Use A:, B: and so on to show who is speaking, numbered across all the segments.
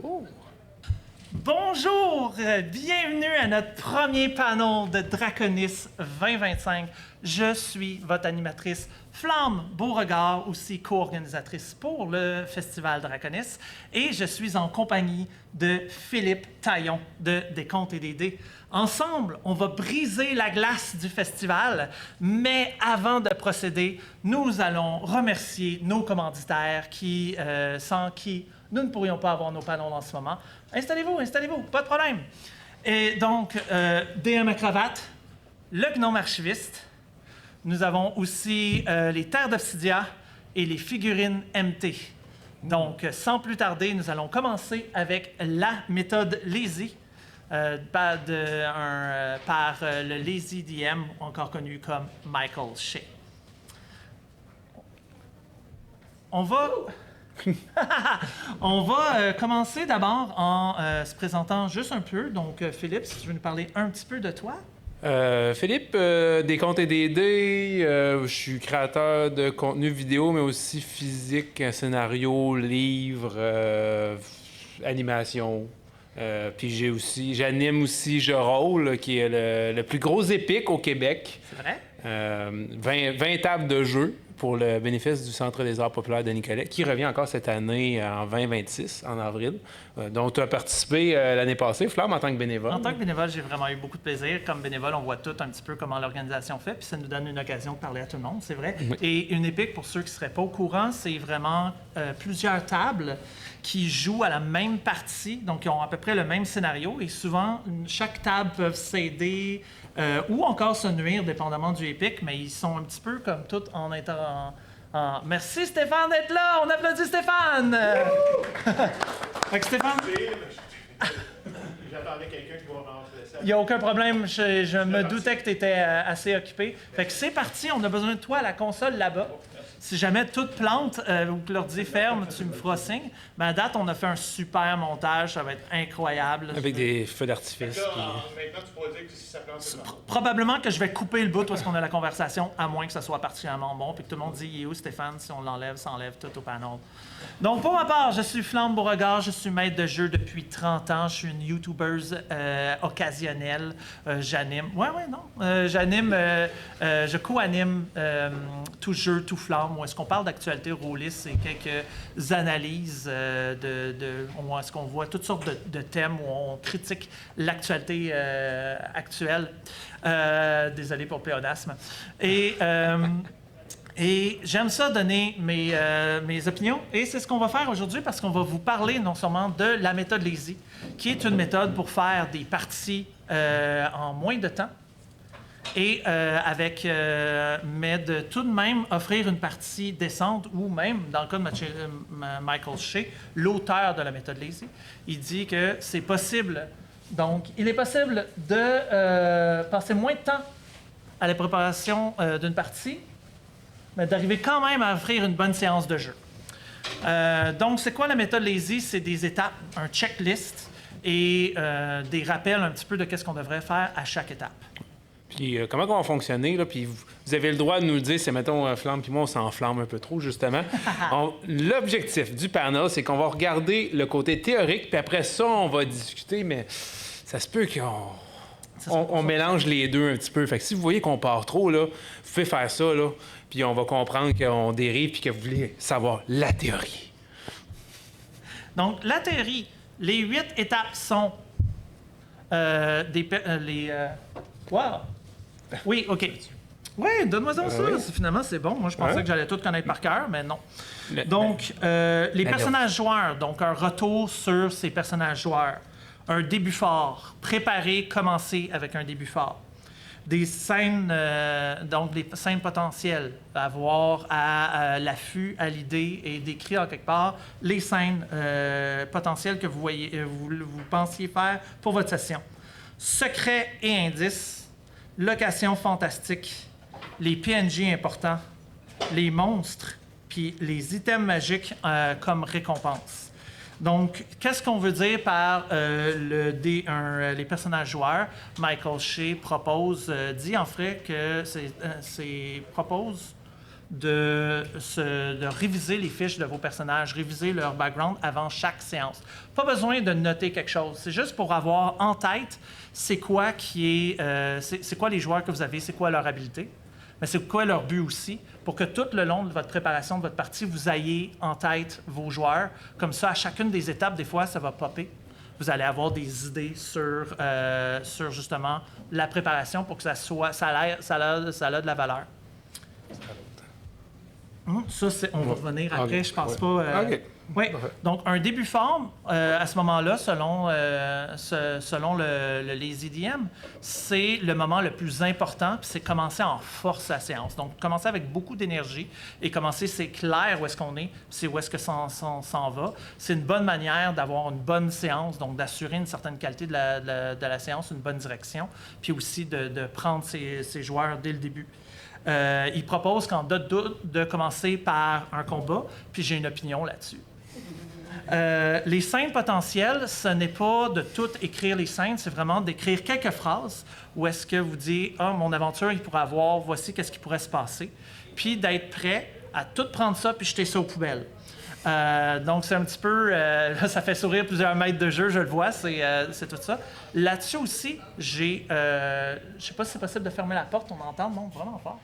A: Oh.
B: Bonjour, bienvenue à notre premier panel de Draconis 2025. Je suis votre animatrice Flamme Beauregard, aussi co-organisatrice pour le festival Draconis, et je suis en compagnie de Philippe Taillon de Des Contes et des Dés. Ensemble, on va briser la glace du festival, mais avant de procéder, nous allons remercier nos commanditaires sans qui nous ne pourrions pas avoir nos panels en ce moment. Installez-vous, pas de problème. Et donc, DM à cravate, le gnome archiviste. Nous avons aussi les terres d'Obsidia et les figurines MT. Donc, sans plus tarder, nous allons commencer avec la méthode Lazy par le Lazy DM, encore connu comme Michael Shea. On va commencer d'abord en se présentant juste un peu. Donc, Philippe, si tu veux nous parler un petit peu de toi.
A: Philippe, des contes et des dés. Je suis créateur de contenu vidéo, mais aussi physique, scénario, livre, animation. Puis j'anime aussi Je Rôle, qui est le plus gros épique au Québec.
B: C'est vrai?
A: 20 tables de jeu pour le bénéfice du Centre des arts populaires de Nicolet, qui revient encore cette année en 2026, en avril. Donc, tu as participé l'année passée, Flamme, en tant que bénévole.
B: En tant que bénévole, j'ai vraiment eu beaucoup de plaisir. Comme bénévole, on voit tout un petit peu comment l'organisation fait, puis ça nous donne une occasion de parler à tout le monde, c'est vrai.
A: Oui.
B: Et une épique, pour ceux qui ne seraient pas au courant, c'est vraiment plusieurs tables qui jouent à la même partie, donc ils ont à peu près le même scénario, et souvent, chaque table peut s'aider ou encore se nuire, dépendamment du épique, mais ils sont un petit peu comme tout en étant... Merci Stéphane d'être là! On applaudit Stéphane! Fait que Stéphane...
C: J'attendais quelqu'un qui va remplacer.
B: Il n'y a aucun problème, je me doutais que tu étais assez occupé. Fait que c'est parti, on a besoin de toi à la console là-bas. Si jamais toute plante ou que l'ordi ferme, tu me feras signe. Mais à date, on a fait un super montage, ça va être incroyable.
A: Avec des feux d'artifice.
C: Là, maintenant, tu pourrais dire que si ça plante, c'est bon.
B: Probablement que je vais couper le bout parce qu'on a la conversation, à moins que ça soit particulièrement bon, puis que tout le monde dit « Il est où Stéphane? » Si on l'enlève, ça enlève tout au panel. Donc, pour ma part, je suis Flamme Beauregard, je suis maître de jeu depuis 30 ans, je suis une YouTubeuse occasionnelle, j'anime... je co-anime Tout jeu, tout flamme, où est-ce qu'on parle d'actualité rôliste et quelques analyses où est-ce qu'on voit toutes sortes de thèmes où on critique l'actualité actuelle. Désolé pour le pléonasme. Et j'aime ça donner mes opinions. Et c'est ce qu'on va faire aujourd'hui parce qu'on va vous parler non seulement de la méthode Lazy, qui est une méthode pour faire des parties en moins de temps, et mais de tout de même offrir une partie décente, ou même, dans le cas de Michael Shea, l'auteur de la méthode Lazy, il dit que c'est possible. Donc, il est possible de passer moins de temps à la préparation d'une partie, mais d'arriver quand même à offrir une bonne séance de jeu. Donc, c'est quoi la méthode Lazy? C'est des étapes, un checklist et des rappels un petit peu de qu'est-ce qu'on devrait faire à chaque étape.
A: Puis comment on va fonctionner, là? Puis vous avez le droit de nous le dire, c'est, mettons, Flamme, puis moi, on s'enflamme un peu trop, justement. L'objectif du panel, c'est qu'on va regarder le côté théorique, puis après ça, on va discuter, mais ça se peut qu'on mélange les deux un petit peu. Fait que si vous voyez qu'on part trop, là, vous pouvez faire ça, là, puis on va comprendre qu'on dérive, puis que vous voulez savoir la théorie.
B: Donc, la théorie, les 8 étapes sont Wow! Oui, OK. Oui, donne-moi ça.
A: Oui.
B: Finalement, c'est bon. Moi, je pensais que j'allais tout connaître par cœur, mais non. Donc, les personnages joueurs. Donc, un retour sur ces personnages joueurs. Un début fort. Préparer, commencer avec un début fort. Des scènes, donc des scènes potentielles. Avoir à l'affût, à l'idée et d'écrire en quelque part les scènes potentielles que vous pensiez faire pour votre session. Secrets et indices. Location fantastique, les PNJ importants, les monstres, puis les items magiques comme récompense. Donc, qu'est-ce qu'on veut dire par les personnages joueurs? Michael Shea propose, dit en fait que propose de réviser les fiches de vos personnages, réviser leur background avant chaque séance. Pas besoin de noter quelque chose. C'est juste pour avoir en tête c'est quoi c'est quoi les joueurs que vous avez, c'est quoi leur habilité, mais c'est quoi leur but aussi, pour que tout le long de votre préparation de votre partie, vous ayez en tête vos joueurs. Comme ça, à chacune des étapes, des fois, ça va popper. Vous allez avoir des idées sur justement la préparation pour que ça a de la valeur. Ça, on va revenir après, je pense pas. Oui, donc un début forme, à ce moment-là, selon le Lazy DM, c'est le moment le plus important, puis c'est commencer en force la séance. Donc, commencer avec beaucoup d'énergie et commencer, c'est clair où est-ce qu'on est, c'est où est-ce que ça s'en va. C'est une bonne manière d'avoir une bonne séance, donc d'assurer une certaine qualité de la séance, une bonne direction, puis aussi de prendre ses joueurs dès le début. Il propose, qu'en doute, de commencer par un combat, puis j'ai une opinion là-dessus. Les scènes potentielles, ce n'est pas de tout écrire les scènes, c'est vraiment d'écrire quelques phrases où est-ce que vous dites « Ah, mon aventure, il pourrait avoir, voici qu'est-ce qui pourrait se passer », puis d'être prêt à tout prendre ça puis jeter ça aux poubelles. Donc, c'est un petit peu... là, ça fait sourire plusieurs maîtres de jeu, je le vois, c'est tout ça. Là-dessus aussi, j'ai... je sais pas si c'est possible de fermer la porte, on entend, non, vraiment fort.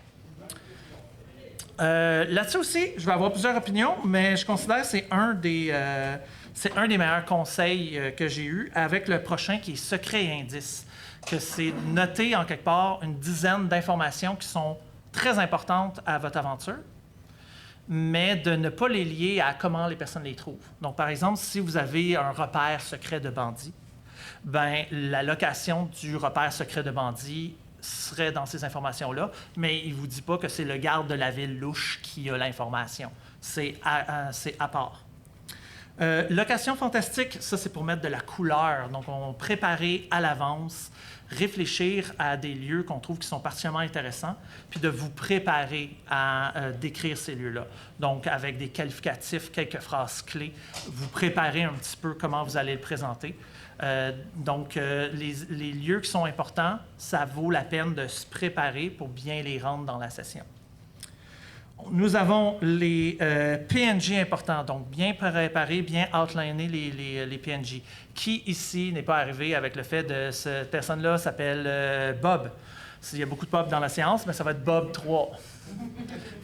B: Là-dessus aussi, je vais avoir plusieurs opinions, mais je considère que c'est un des meilleurs conseils que j'ai eu avec le prochain qui est secret et indice, que c'est noter en quelque part une dizaine d'informations qui sont très importantes à votre aventure, mais de ne pas les lier à comment les personnes les trouvent. Donc, par exemple, si vous avez un repère secret de bandit, ben la location du repère secret de bandit serait dans ces informations-là, mais il ne vous dit pas que c'est le garde de la ville louche qui a l'information. C'est à part. Location fantastique, ça, c'est pour mettre de la couleur. Donc, on préparer à l'avance, réfléchir à des lieux qu'on trouve qui sont particulièrement intéressants, puis de vous préparer à décrire ces lieux-là. Donc, avec des qualificatifs, quelques phrases clés, vous préparez un petit peu comment vous allez le présenter. Donc, les lieux qui sont importants, ça vaut la peine de se préparer pour bien les rendre dans la session. Nous avons les PNJ importants, donc bien préparer, bien outliner les PNJ. Qui ici n'est pas arrivé avec le fait de cette personne-là s'appelle Bob? Il y a beaucoup de Bob dans la séance, mais ça va être Bob 3.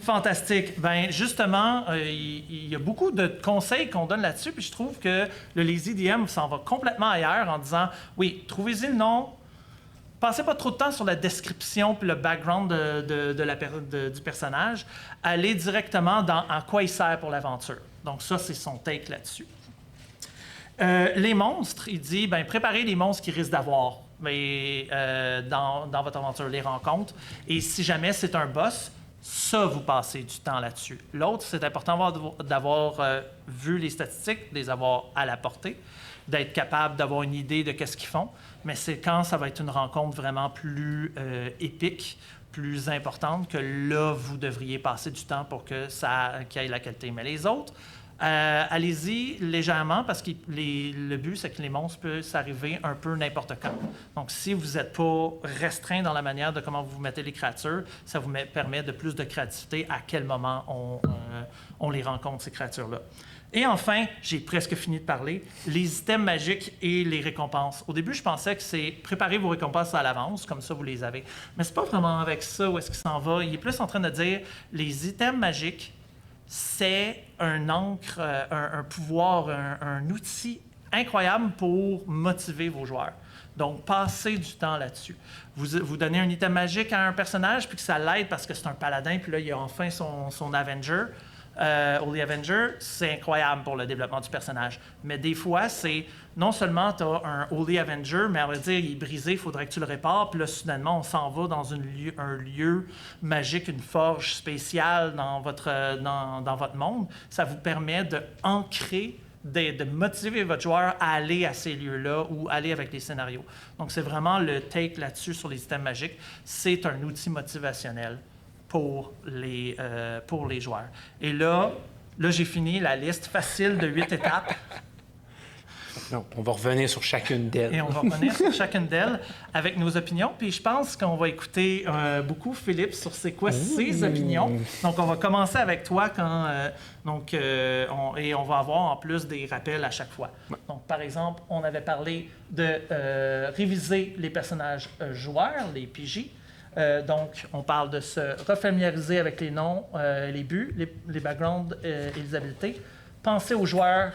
B: Fantastique. Ben justement, il y a beaucoup de conseils qu'on donne là-dessus, puis je trouve que le Lazy DM s'en va complètement ailleurs en disant, oui, trouvez-y le nom, passez pas trop de temps sur la description puis le background du personnage, allez directement dans en quoi il sert pour l'aventure. Donc ça, c'est son take là-dessus. Les monstres, il dit, ben préparez les monstres qui risquent d'avoir dans votre aventure, les rencontres, et si jamais c'est un boss, ça, vous passez du temps là-dessus. L'autre, c'est important d'avoir vu les statistiques, de les avoir à la portée, d'être capable d'avoir une idée de qu'est-ce qu'ils font, mais c'est quand ça va être une rencontre vraiment plus épique, plus importante, que là, vous devriez passer du temps pour qu'il y ait la qualité. Mais les autres, allez-y légèrement, parce que le but, c'est que les monstres peuvent arriver un peu n'importe quand. Donc, si vous n'êtes pas restreint dans la manière de comment vous mettez les créatures, ça vous permet de plus de créativité à quel moment on les rencontre, ces créatures-là. Et enfin, j'ai presque fini de parler, les items magiques et les récompenses. Au début, je pensais que c'est préparer vos récompenses à l'avance, comme ça vous les avez. Mais c'est pas vraiment avec ça où est-ce qu'il s'en va. Il est plus en train de dire, les items magiques, c'est un encre, un pouvoir, un outil incroyable pour motiver vos joueurs. Donc, passez du temps là-dessus. Vous donnez un item magique à un personnage, puis que ça l'aide parce que c'est un paladin, puis là, il a enfin son Avenger. Holy Avenger, c'est incroyable pour le développement du personnage. Mais des fois, c'est non seulement tu as un Holy Avenger, mais on va dire il est brisé, il faudrait que tu le répares. Puis là, soudainement, on s'en va dans un lieu magique, une forge spéciale dans votre monde. Ça vous permet d'ancrer, de motiver votre joueur à aller à ces lieux-là ou aller avec les scénarios. Donc, c'est vraiment le take là-dessus sur les items magiques. C'est un outil motivationnel pour les joueurs. Et là j'ai fini la liste facile de 8 étapes.
A: Non, on va revenir sur chacune d'elles.
B: Et on va revenir sur chacune d'elles avec nos opinions. Puis je pense qu'on va écouter beaucoup Philippe sur c'est quoi ses opinions. Donc on va commencer avec toi et on va avoir en plus des rappels à chaque fois.
A: Ouais.
B: Donc par exemple, on avait parlé de réviser les personnages joueurs, les PJ. Donc, on parle de se refamiliariser avec les noms, les buts, les backgrounds et les habiletés. Pensez aux joueurs.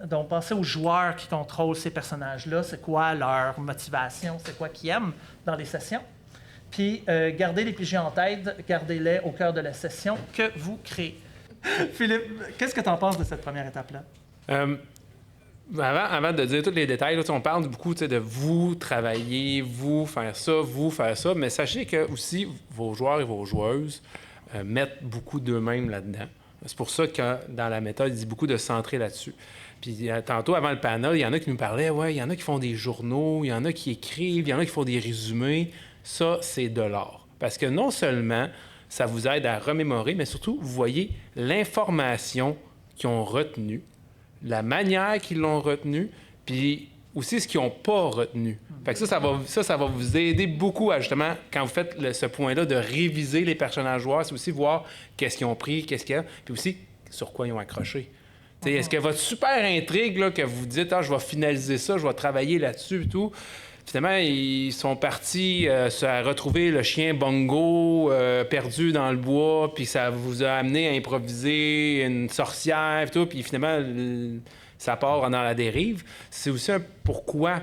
B: Donc, pensez aux joueurs qui contrôlent ces personnages-là. C'est quoi leur motivation? C'est quoi qu'ils aiment dans les sessions? Puis, gardez les PJ en tête. Gardez-les au cœur de la session que vous créez. Philippe, qu'est-ce que tu en penses de cette première étape-là?
A: Avant de dire tous les détails, là, on parle beaucoup de vous travailler, vous faire ça, mais sachez que aussi vos joueurs et vos joueuses mettent beaucoup d'eux-mêmes là-dedans. C'est pour ça que dans la méthode, il dit beaucoup de centrer là-dessus. Puis tantôt, avant le panel, il y en a qui nous parlaient, il y en a qui font des journaux, il y en a qui écrivent, il y en a qui font des résumés. Ça, c'est de l'art. Parce que non seulement ça vous aide à remémorer, mais surtout, vous voyez l'information qu'ils ont retenue, la manière qu'ils l'ont retenu, puis aussi ce qu'ils n'ont pas retenu. Fait que ça va vous aider beaucoup à, justement, quand vous faites ce point-là de réviser les personnages joueurs, c'est aussi voir qu'est-ce qu'ils ont pris, qu'est-ce qu'il y a, puis aussi sur quoi ils ont accroché. Est-ce que votre super intrigue, là, que vous dites, je vais finaliser ça, je vais travailler là-dessus et tout, finalement, ils sont partis à retrouver le chien Bongo perdu dans le bois, puis ça vous a amené à improviser une sorcière et tout, puis finalement, ça part dans la dérive. C'est aussi un pourquoi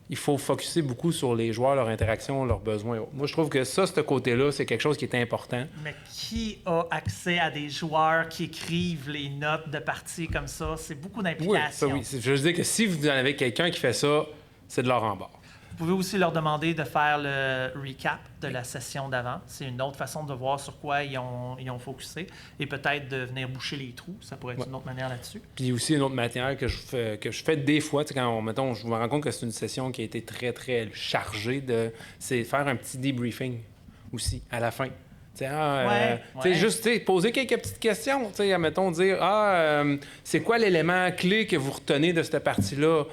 A: il faut focusser beaucoup sur les joueurs, leur interaction, leurs besoins. Moi, je trouve que ce côté-là, c'est quelque chose qui est important.
B: Mais qui a accès à des joueurs qui écrivent les notes de partie comme ça? C'est beaucoup d'implication.
A: Oui. Je veux dire que si vous en avez quelqu'un qui fait ça, c'est de l'or en barre.
B: Vous pouvez aussi leur demander de faire le recap de la session d'avant. C'est une autre façon de voir sur quoi ils ont focusé et peut-être de venir boucher les trous. Ça pourrait être une autre manière là-dessus.
A: Puis aussi une autre manière que je fais des fois, quand mettons, je me rends compte que c'est une session qui a été très, très chargée, c'est faire un petit debriefing aussi à la fin. Juste poser quelques petites questions. Mettons, dire c'est quoi l'élément clé que vous retenez de cette partie-là?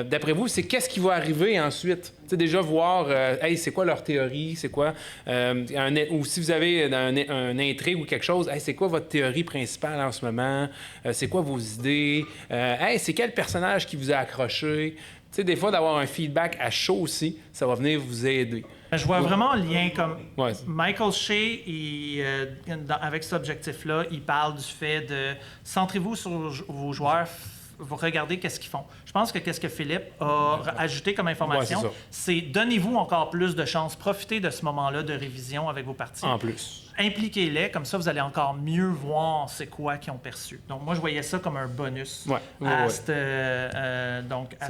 A: D'après vous, c'est qu'est-ce qui va arriver ensuite? Déjà voir, c'est quoi leur théorie? C'est quoi? Ou si vous avez un intrigue ou quelque chose, c'est quoi votre théorie principale en ce moment? C'est quoi vos idées? C'est quel personnage qui vous a accroché? Des fois, d'avoir un feedback à chaud aussi, ça va venir vous aider.
B: Je vois vraiment un lien comme Michael Shea, avec cet objectif-là, il parle du fait de centrez-vous sur vos joueurs, vous regardez qu'est-ce qu'ils font. Je pense que qu'est-ce que Philippe a ajouté comme information, c'est donnez-vous encore plus de chances, profitez de ce moment-là de révision avec vos parties.
A: En plus.
B: Impliquez-les, comme ça vous allez encore mieux voir c'est quoi qu'ils ont perçu. Donc moi je voyais ça comme un bonus.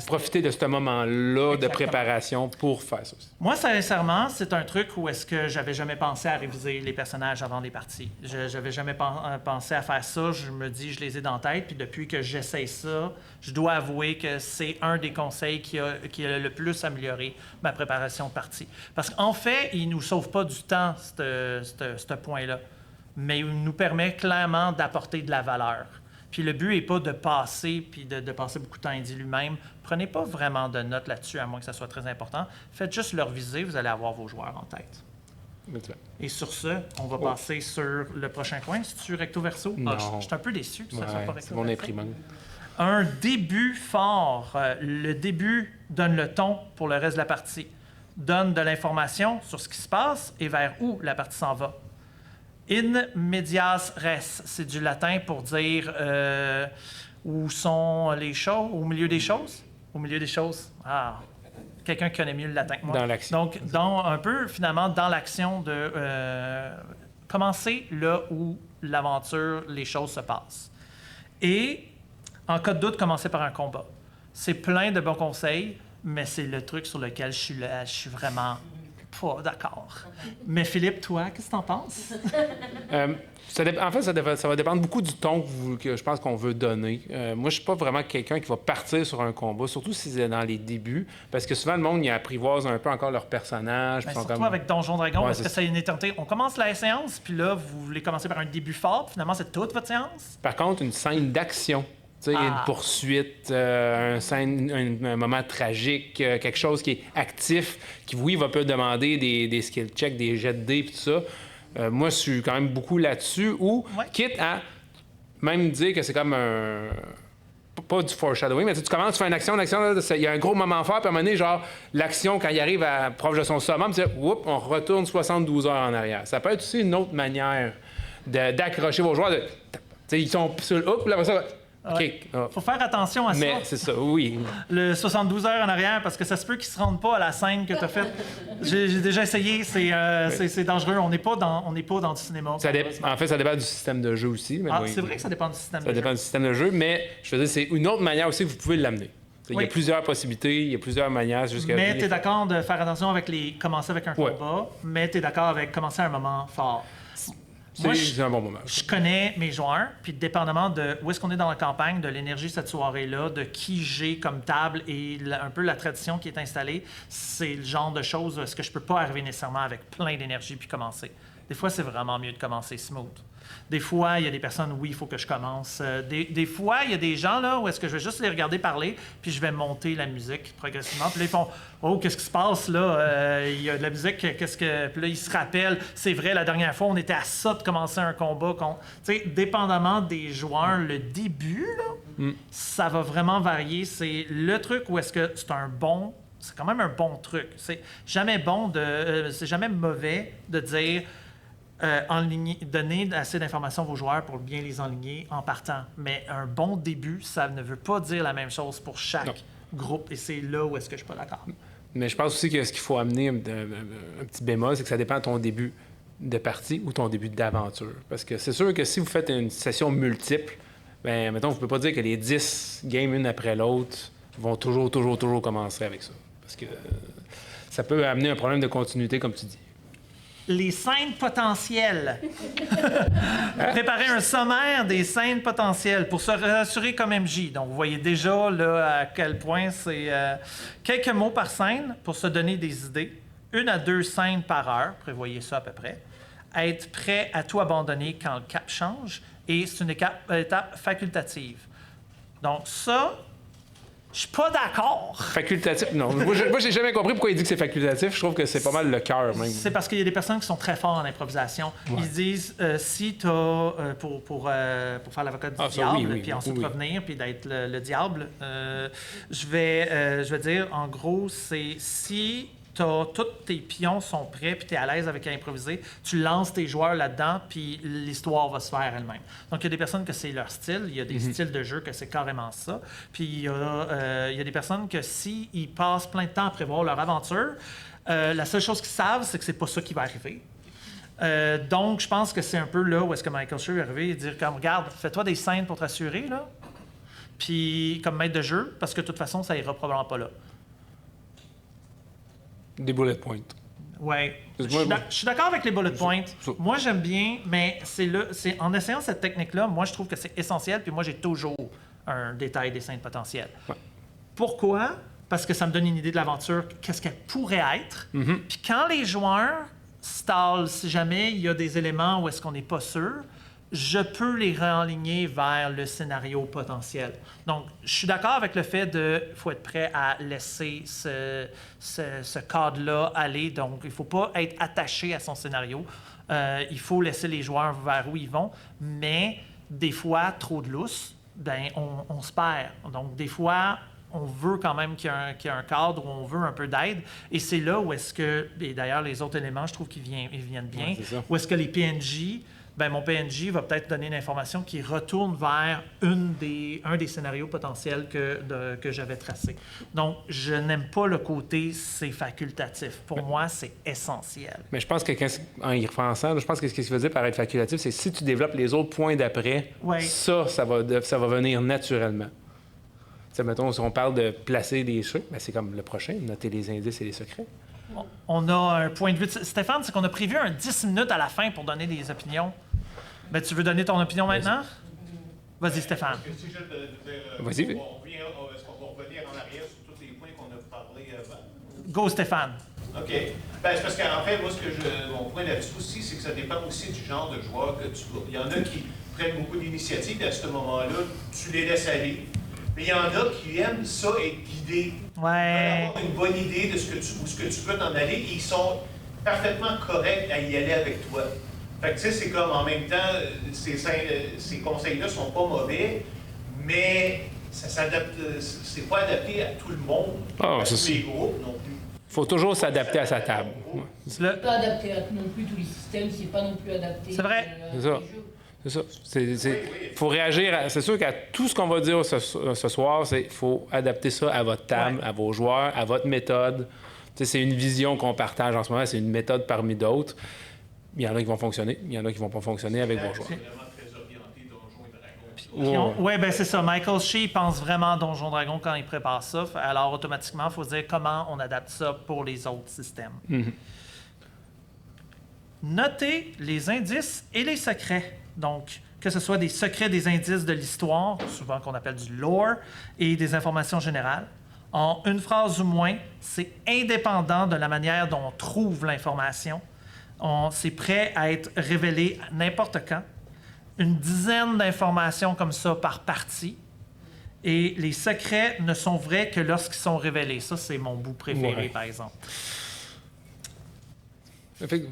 A: Profiter de ce moment-là de préparation pour faire ça aussi.
B: Moi sincèrement, c'est un truc où est-ce que j'avais jamais pensé à réviser les personnages avant les parties. J'avais jamais pensé à faire ça. Je me dis je les ai dans la tête, puis depuis que j'essaye ça, je dois avouer que c'est un des conseils qui a le plus amélioré ma préparation de partie. Parce qu'en fait, il nous sauve pas du temps, ce point-là, mais il nous permet clairement d'apporter de la valeur. Puis le but n'est pas de passer, puis de passer beaucoup de temps à dire lui-même. Prenez pas vraiment de notes là-dessus, à moins que ça soit très important. Faites juste le reviser, vous allez avoir vos joueurs en tête. Et sur ce, on va passer sur le prochain coin. C'est-tu recto-verso?
A: Non.
B: Je suis un peu déçu que ça soit pas recto-verso.
A: C'est mon imprimante.
B: Un début fort. Le début donne le ton pour le reste de la partie. Donne de l'information sur ce qui se passe et vers où la partie s'en va. In medias res, c'est du latin pour dire où sont les choses, au milieu des choses. Au milieu des choses. Ah, quelqu'un qui connaît mieux le latin que moi.
A: Dans l'action.
B: Donc, un peu, finalement, dans l'action de commencer là où l'aventure, les choses se passent. Et, en cas de doute, commencer par un combat. C'est plein de bons conseils, mais c'est le truc sur lequel je suis vraiment pas d'accord. Mais Philippe, toi, qu'est-ce que t'en penses?
A: En fait, ça va dépendre beaucoup du ton que je pense qu'on veut donner. Moi, je suis pas vraiment quelqu'un qui va partir sur un combat, surtout si c'est dans les débuts, parce que souvent, le monde, il apprivoise un peu encore leur personnage.
B: Surtout avec Donjon Dragon, parce que c'est une éternité. On commence la séance, puis là, vous voulez commencer par un début fort, puis finalement, c'est toute votre séance.
A: Par contre, une scène d'action, Tu sais, une poursuite, un moment tragique, quelque chose qui est actif, qui, oui, va peut demander des skill checks, des jets de dés, puis tout ça. Moi, je suis quand même beaucoup là-dessus, ou quitte à même dire que c'est comme un... Pas du foreshadowing, mais tu commences, tu fais une action, il y a un gros moment fort, puis à un moment donné, genre, l'action, quand il arrive à proche de son summum, tu dis, oups, on retourne 72 heures en arrière. Ça peut être aussi une autre manière d'accrocher vos joueurs. Ils sont sur le hook, là, après ça...
B: Okay. Faut faire attention à ça.
A: Mais c'est ça, oui.
B: Le 72 heures en arrière, parce que ça se peut qu'ils se rendent pas à la scène que tu as faite. J'ai déjà essayé, c'est dangereux. On n'est pas dans du cinéma.
A: En fait, ça dépend du système de jeu aussi. Mais
B: c'est vrai que ça dépend du système de jeu.
A: Ça dépend du système de jeu, mais je veux dire, c'est une autre manière aussi que vous pouvez l'amener. Il y a plusieurs possibilités, il y a plusieurs manières.
B: Mais tu es d'accord de faire attention avec commencer avec un combat, mais tu es d'accord avec commencer à un moment fort.
A: C'est un bon moment.
B: Je connais mes joueurs, puis dépendamment de où est-ce qu'on est dans la campagne, de l'énergie cette soirée-là, de qui j'ai comme table et un peu la tradition qui est installée, c'est le genre de choses où est-ce que je peux pas arriver nécessairement avec plein d'énergie puis commencer. Des fois, c'est vraiment mieux de commencer smooth. Des fois, il y a des personnes, oui, il faut que je commence. Des fois, il y a des gens là où est-ce que je vais juste les regarder parler, puis je vais monter la musique progressivement. Puis là, ils font « Oh, qu'est-ce qui se passe là? Il y a de la musique, qu'est-ce que... » Puis là, ils se rappellent. C'est vrai, la dernière fois, on était à ça de commencer un combat. Tu sais, dépendamment des joueurs, le début, là, ça va vraiment varier. C'est le truc où est-ce que c'est c'est quand même un bon truc. C'est jamais c'est jamais mauvais de dire... donner assez d'informations à vos joueurs pour bien les enligner en partant. Mais un bon début, ça ne veut pas dire la même chose pour chaque groupe. Et c'est là où est-ce que je suis pas d'accord.
A: Mais je pense aussi que ce qu'il faut amener, un petit bémol, c'est que ça dépend de ton début de partie ou ton début d'aventure. Parce que c'est sûr que si vous faites une session multiple, ben mettons, vous ne pouvez pas dire que les 10 games une après l'autre vont toujours commencer avec ça. Parce que ça peut amener un problème de continuité, comme tu dis.
B: Les scènes potentielles. Préparer un sommaire des scènes potentielles pour se rassurer comme MJ. Donc, vous voyez déjà là, à quel point c'est quelques mots par scène pour se donner des idées. 1 à 2 scènes par heure. Prévoyez ça à peu près. Être prêt à tout abandonner quand le cap change. Et c'est une étape facultative. Donc, ça... Je suis pas d'accord.
A: Facultatif? Non. Moi, j'ai jamais compris pourquoi il dit que c'est facultatif. Je trouve que c'est pas mal le cœur, même.
B: C'est parce qu'il y a des personnes qui sont très fortes en improvisation. Ouais. Ils disent, si tu as, pour faire l'avocat du diable, puis ensuite revenir, puis d'être le diable, je vais dire, en gros, c'est si... tous tes pions sont prêts, puis tu es à l'aise avec improviser, tu lances tes joueurs là-dedans, puis l'histoire va se faire elle-même. Donc, il y a des personnes que c'est leur style, il y a des styles de jeu que c'est carrément ça, puis il y a des personnes que s'ils passent plein de temps à prévoir leur aventure, la seule chose qu'ils savent, c'est que c'est pas ça qui va arriver. Donc, je pense que c'est un peu là où est-ce que Michael Schur est arrivé et dire comme, regarde, fais-toi des scènes pour te rassurer, là, puis comme maître de jeu, parce que de toute façon, ça ira probablement pas là.
A: Des bullet points.
B: Oui. Je suis d'accord avec les bullet points. Moi, j'aime bien, mais c'est en essayant cette technique-là, moi, je trouve que c'est essentiel, puis moi, j'ai toujours un détail des scènes potentielles. Ouais. Pourquoi? Parce que ça me donne une idée de l'aventure, qu'est-ce qu'elle pourrait être. Puis quand les joueurs stallent, si jamais il y a des éléments où est-ce qu'on n'est pas sûr, je peux les réaligner vers le scénario potentiel. Donc, je suis d'accord avec le fait de faut être prêt à laisser ce cadre-là aller. Donc, il ne faut pas être attaché à son scénario. Il faut laisser les joueurs vers où ils vont. Mais des fois, trop de lousse, ben on se perd. Donc, des fois, on veut quand même qu'il y ait un cadre où on veut un peu d'aide. Et c'est là où est-ce que, et d'ailleurs, les autres éléments, je trouve qu'ils viennent bien, où est-ce que les PNJ... Ben, mon PNJ va peut-être donner une information qui retourne vers un des scénarios potentiels que j'avais tracé. Donc, je n'aime pas le côté c'est facultatif. Pour moi, c'est essentiel.
A: Mais je pense que en y repensant, je pense que ce qu'il veut dire par être facultatif, c'est si tu développes les autres points d'après, ça va venir naturellement. T'sais, mettons, si on parle de placer des trucs, ben c'est comme le prochain, noter les indices et les secrets.
B: On a un point de vue. Stéphane, c'est qu'on a prévu un 10 minutes à la fin pour donner des opinions. Ben, tu veux donner ton opinion maintenant? Vas-y, Stéphane.
C: Si je te dire,
A: vas-y.
C: Est-ce qu'on va revenir en arrière sur tous les points qu'on a parlé avant?
B: Go, Stéphane.
C: OK. Ben, c'est parce qu'en fait, moi, mon point là-dessus aussi, c'est que ça dépend aussi du genre de joueur que tu vas. Il y en a qui prennent beaucoup d'initiatives, et à ce moment-là, tu les laisses aller. Mais il y en a qui aiment ça, être guidés.
B: Ouais.
C: Avoir une bonne idée de où ce que tu veux t'en aller, et ils sont parfaitement corrects à y aller avec toi. Fait que tu sais, c'est comme en même temps, ces conseils-là sont pas mauvais, mais ça s'adapte, c'est pas adapté à tout le monde,
A: Ah,
C: à
A: c'est
C: tous les groupes non plus.
A: Il faut toujours s'adapter à sa table. Ouais.
B: Le-
D: Pas adapté à non plus tous les systèmes, c'est pas non plus adapté.
B: C'est vrai.
A: C'est ça. C'est ça. Faut réagir. C'est sûr qu'à tout ce qu'on va dire ce soir, il faut adapter ça à votre table, à vos joueurs, à votre méthode. Tu sais, c'est une vision qu'on partage en ce moment, c'est une méthode parmi d'autres. Il y en a qui vont fonctionner, il y en a qui vont pas fonctionner avec vos joueurs.
C: C'est vraiment très orienté Donjons et Dragons.
B: Oui, ben c'est ça. Michael Shea pense vraiment à Donjon Dragon quand il prépare ça. Alors, automatiquement, il faut se dire comment on adapte ça pour les autres systèmes. Notez les indices et les secrets. Donc, que ce soit des secrets, des indices de l'histoire, souvent qu'on appelle du lore, et des informations générales. En une phrase ou moins, c'est indépendant de la manière dont on trouve l'information. C'est prêt à être révélé n'importe quand. Une dizaine d'informations comme ça par partie. Et les secrets ne sont vrais que lorsqu'ils sont révélés. Ça, c'est mon bout préféré,
A: Ouais.
B: par exemple.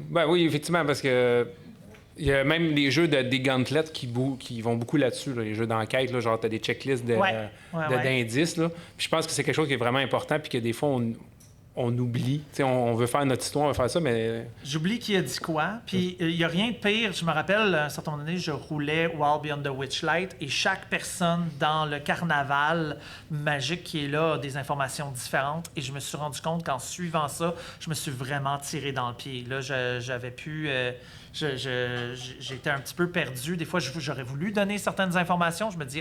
A: Ben oui, effectivement, parce que il y a même les jeux des gauntlets qui vont beaucoup là-dessus, là, les jeux d'enquête, là, genre tu as des checklists d'indices. Là. Puis je pense que c'est quelque chose qui est vraiment important, puis que des fois, on oublie. Tu sais, on veut faire notre histoire, on veut faire ça, mais...
B: J'oublie qui a dit quoi. Puis il n'y a rien de pire. Je me rappelle, à un certain moment donné, je roulais Wild Beyond the Witchlight et chaque personne dans le carnaval magique qui est là a des informations différentes. Et je me suis rendu compte qu'en suivant ça, je me suis vraiment tiré dans le pied. Là, j'avais pu... j'étais un petit peu perdu. Des fois, j'aurais voulu donner certaines informations. Je me dis,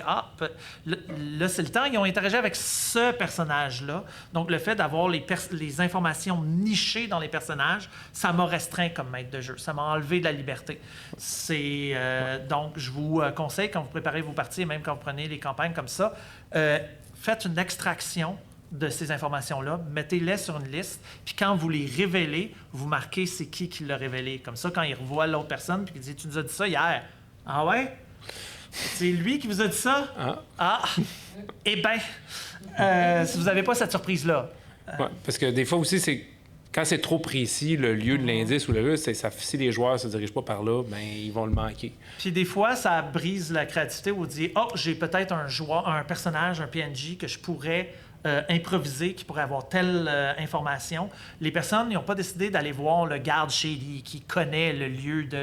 B: là, c'est le temps. Ils ont interagi avec ce personnage-là. Donc, le fait d'avoir les informations nichées dans les personnages, ça m'a restreint comme maître de jeu. Ça m'a enlevé de la liberté. Donc, je vous conseille, quand vous préparez vos parties, et même quand vous prenez les campagnes comme ça, faites une extraction de ces informations-là, mettez-les sur une liste, puis quand vous les révélez, vous marquez c'est qui l'a révélé. Comme ça, quand il revoit l'autre personne, puis qu'il dit « Tu nous as dit ça hier. » Ah ouais? C'est lui qui vous a dit ça? Ah! Eh bien, si vous n'avez pas cette surprise-là.
A: Ouais, parce que des fois aussi, c'est quand c'est trop précis, le lieu de l'indice ou le lieu, si les joueurs ne se dirigent pas par là, ben ils vont le manquer.
B: Puis des fois, ça brise la créativité où on dit « Oh, j'ai peut-être un personnage, un PNJ que je pourrais... improvisé qui pourrait avoir telle information. Les personnes n'ont pas décidé d'aller voir le garde shady qui connaît le lieu du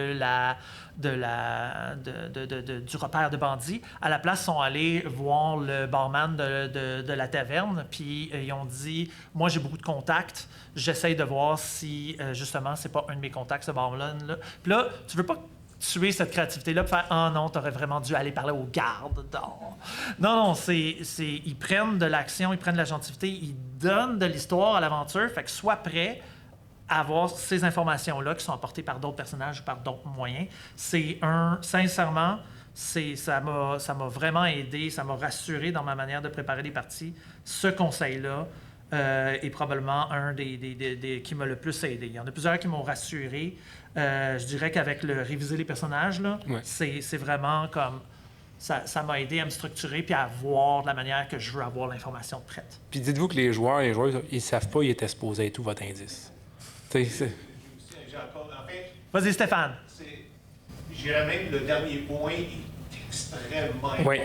B: repère de bandits. À la place, ils sont allés voir le barman de la taverne, puis ils ont dit « Moi, j'ai beaucoup de contacts. J'essaye de voir si, justement, c'est pas un de mes contacts, ce barman-là. » Puis là, tu veux pas tuer cette créativité-là pour faire « Ah non, t'aurais vraiment dû aller parler aux gardes. » Non, ils prennent de l'action, ils prennent de la gentilité, ils donnent de l'histoire à l'aventure. Fait que sois prêt à avoir ces informations-là qui sont apportées par d'autres personnages ou par d'autres moyens. Sincèrement, ça m'a vraiment aidé, ça m'a rassuré dans ma manière de préparer les parties. Ce conseil-là est probablement un des qui m'a le plus aidé. Il y en a plusieurs qui m'ont rassuré. Je dirais qu'avec le réviser les personnages, là, c'est vraiment comme... Ça m'a aidé à me structurer puis à voir de la manière que je veux avoir l'information prête.
A: Puis dites-vous que les joueurs, ils savent pas ils étaient supposés être où votre indice.
C: J'ai encore, en fait,
B: Vas-y, Stéphane.
C: j'irais même, le dernier point est extrêmement important.
A: Oui.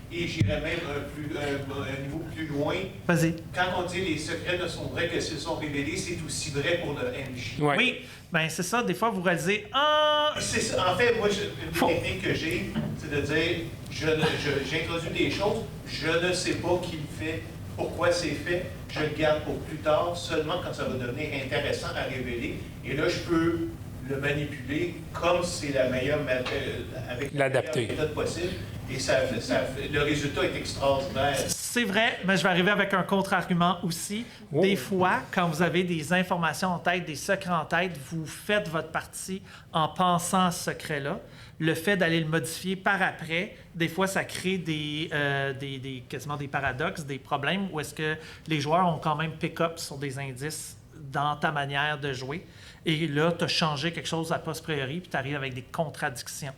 C: Et j'irais même un niveau plus loin.
B: Vas-y.
C: Quand on dit les secrets ne sont vrais que s'ils sont révélés, c'est aussi vrai pour le MJ.
A: Ouais.
B: Oui, bien c'est ça. Des fois, vous réalisez « Ah! »
C: C'est ça. En fait, moi, une des techniques que j'ai, c'est de dire, j'introduis des choses, je ne sais pas qui le fait, pourquoi c'est fait, je le garde pour plus tard, seulement quand ça va devenir intéressant à révéler. Et là, je peux le manipuler comme c'est la meilleure avec la meilleure méthode possible. Et le résultat est extraordinaire.
B: C'est vrai, mais je vais arriver avec un contre-argument aussi.
A: Oh.
B: Des fois, quand vous avez des informations en tête, des secrets en tête, vous faites votre partie en pensant à ce secret-là. Le fait d'aller le modifier par après, des fois, ça crée quasiment des paradoxes, des problèmes où est-ce que les joueurs ont quand même pick-up sur des indices dans ta manière de jouer. Et là, tu as changé quelque chose à posteriori, puis tu arrives avec des contradictions.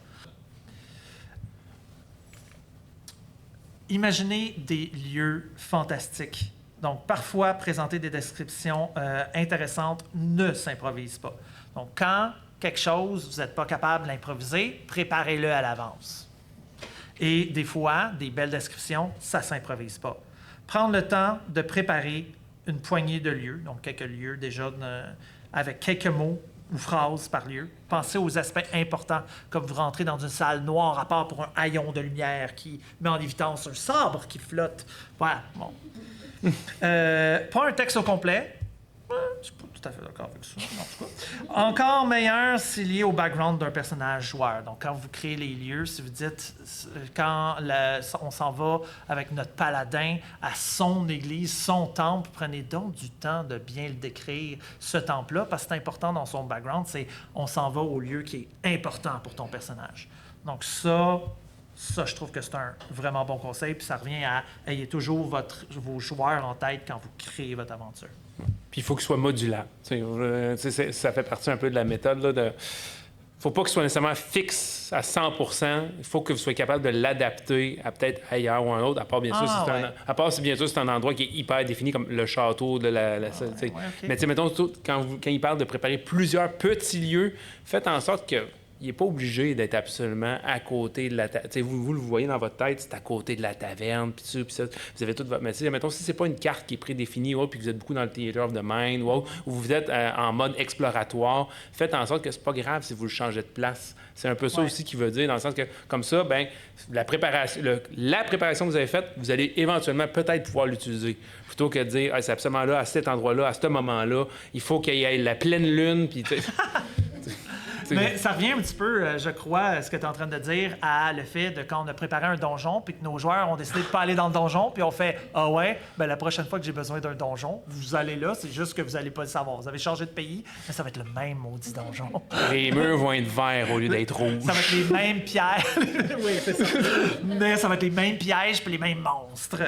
B: Imaginez des lieux fantastiques. Donc, parfois, présenter des descriptions intéressantes ne s'improvise pas. Donc, quand quelque chose, vous n'êtes pas capable de l'improviser, préparez-le à l'avance. Et des fois, des belles descriptions, ça ne s'improvise pas. Prendre le temps de préparer une poignée de lieux, donc quelques lieux déjà avec quelques mots ou phrases par lieu. Pensez aux aspects importants, comme vous rentrez dans une salle noire à part pour un haillon de lumière qui met en évidence un sabre qui flotte. Voilà, bon. Pas un texte au complet. Je suis pas tout à fait d'accord avec ça, en tout cas. Encore meilleur, c'est lié au background d'un personnage joueur. Donc, quand vous créez les lieux, si vous dites, quand on s'en va avec notre paladin à son église, son temple, prenez donc du temps de bien le décrire, ce temple-là, parce que c'est important dans son background, c'est on s'en va au lieu qui est important pour ton personnage. Donc, ça, je trouve que c'est un vraiment bon conseil, puis ça revient à ayez toujours vos joueurs en tête quand vous créez votre aventure.
A: Puis il faut qu'il soit modulable. Ça fait partie un peu de la méthode. Il ne faut pas qu'il soit nécessairement fixe à 100%. Il faut que vous soyez capable de l'adapter à peut-être ailleurs ou un autre, à part bien sûr si bien sûr c'est un endroit qui est hyper défini, comme le château de okay. Mais mettons, quand il parle de préparer plusieurs petits lieux, faites en sorte que il n'est pas obligé d'être absolument à côté de la taverne. Vous le voyez dans votre tête, c'est à côté de la taverne, puis ça. Vous avez toute votre... Mais mettons, si c'est pas une carte qui est prédéfinie, puis que vous êtes beaucoup dans le Theater of the Mind, ou vous êtes en mode exploratoire, faites en sorte que c'est pas grave si vous le changez de place. C'est un peu ça aussi qui veut dire, dans le sens que, comme ça, la préparation que vous avez faite, vous allez éventuellement peut-être pouvoir l'utiliser. Plutôt que de dire, c'est absolument là, à cet endroit-là, à ce moment-là, il faut qu'il y ait la pleine lune, puis...
B: Mais ça revient un petit peu, je crois, à ce que tu es en train de dire, à le fait de quand on a préparé un donjon, puis que nos joueurs ont décidé de ne pas aller dans le donjon, puis on fait « Ah ouais, la prochaine fois que j'ai besoin d'un donjon, vous allez là, c'est juste que vous n'allez pas le savoir. Vous avez changé de pays, mais ça va être le même maudit donjon. »
A: Les murs vont être verts au lieu d'être rouges.
B: Ça va être les mêmes pierres. Oui, c'est ça. Mais ça va être les mêmes pièges puis les mêmes monstres.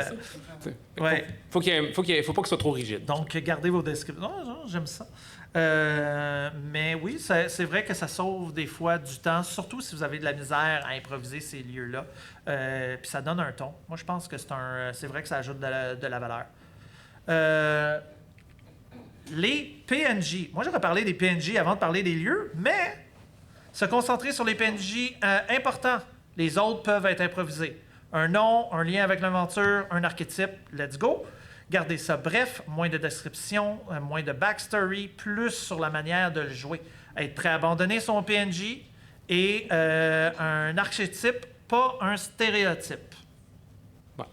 B: Ouais.
A: Faut pas que ce soit trop rigide.
B: Donc, gardez vos descriptions. Non, j'aime ça. Mais oui, c'est vrai que ça sauve des fois du temps, surtout si vous avez de la misère à improviser ces lieux-là. Puis ça donne un ton. Moi, je pense que c'est vrai que ça ajoute de la valeur. Les PNJ. Moi, j'aurais parlé des PNJ avant de parler des lieux, mais se concentrer sur les PNJ importants. Les autres peuvent être improvisés. Un nom, un lien avec l'aventure, un archétype, let's go. Gardez ça bref, moins de description, moins de backstory, plus sur la manière de le jouer. Être prêt à abandonner son PNJ et un archétype, pas un stéréotype.
A: Bon.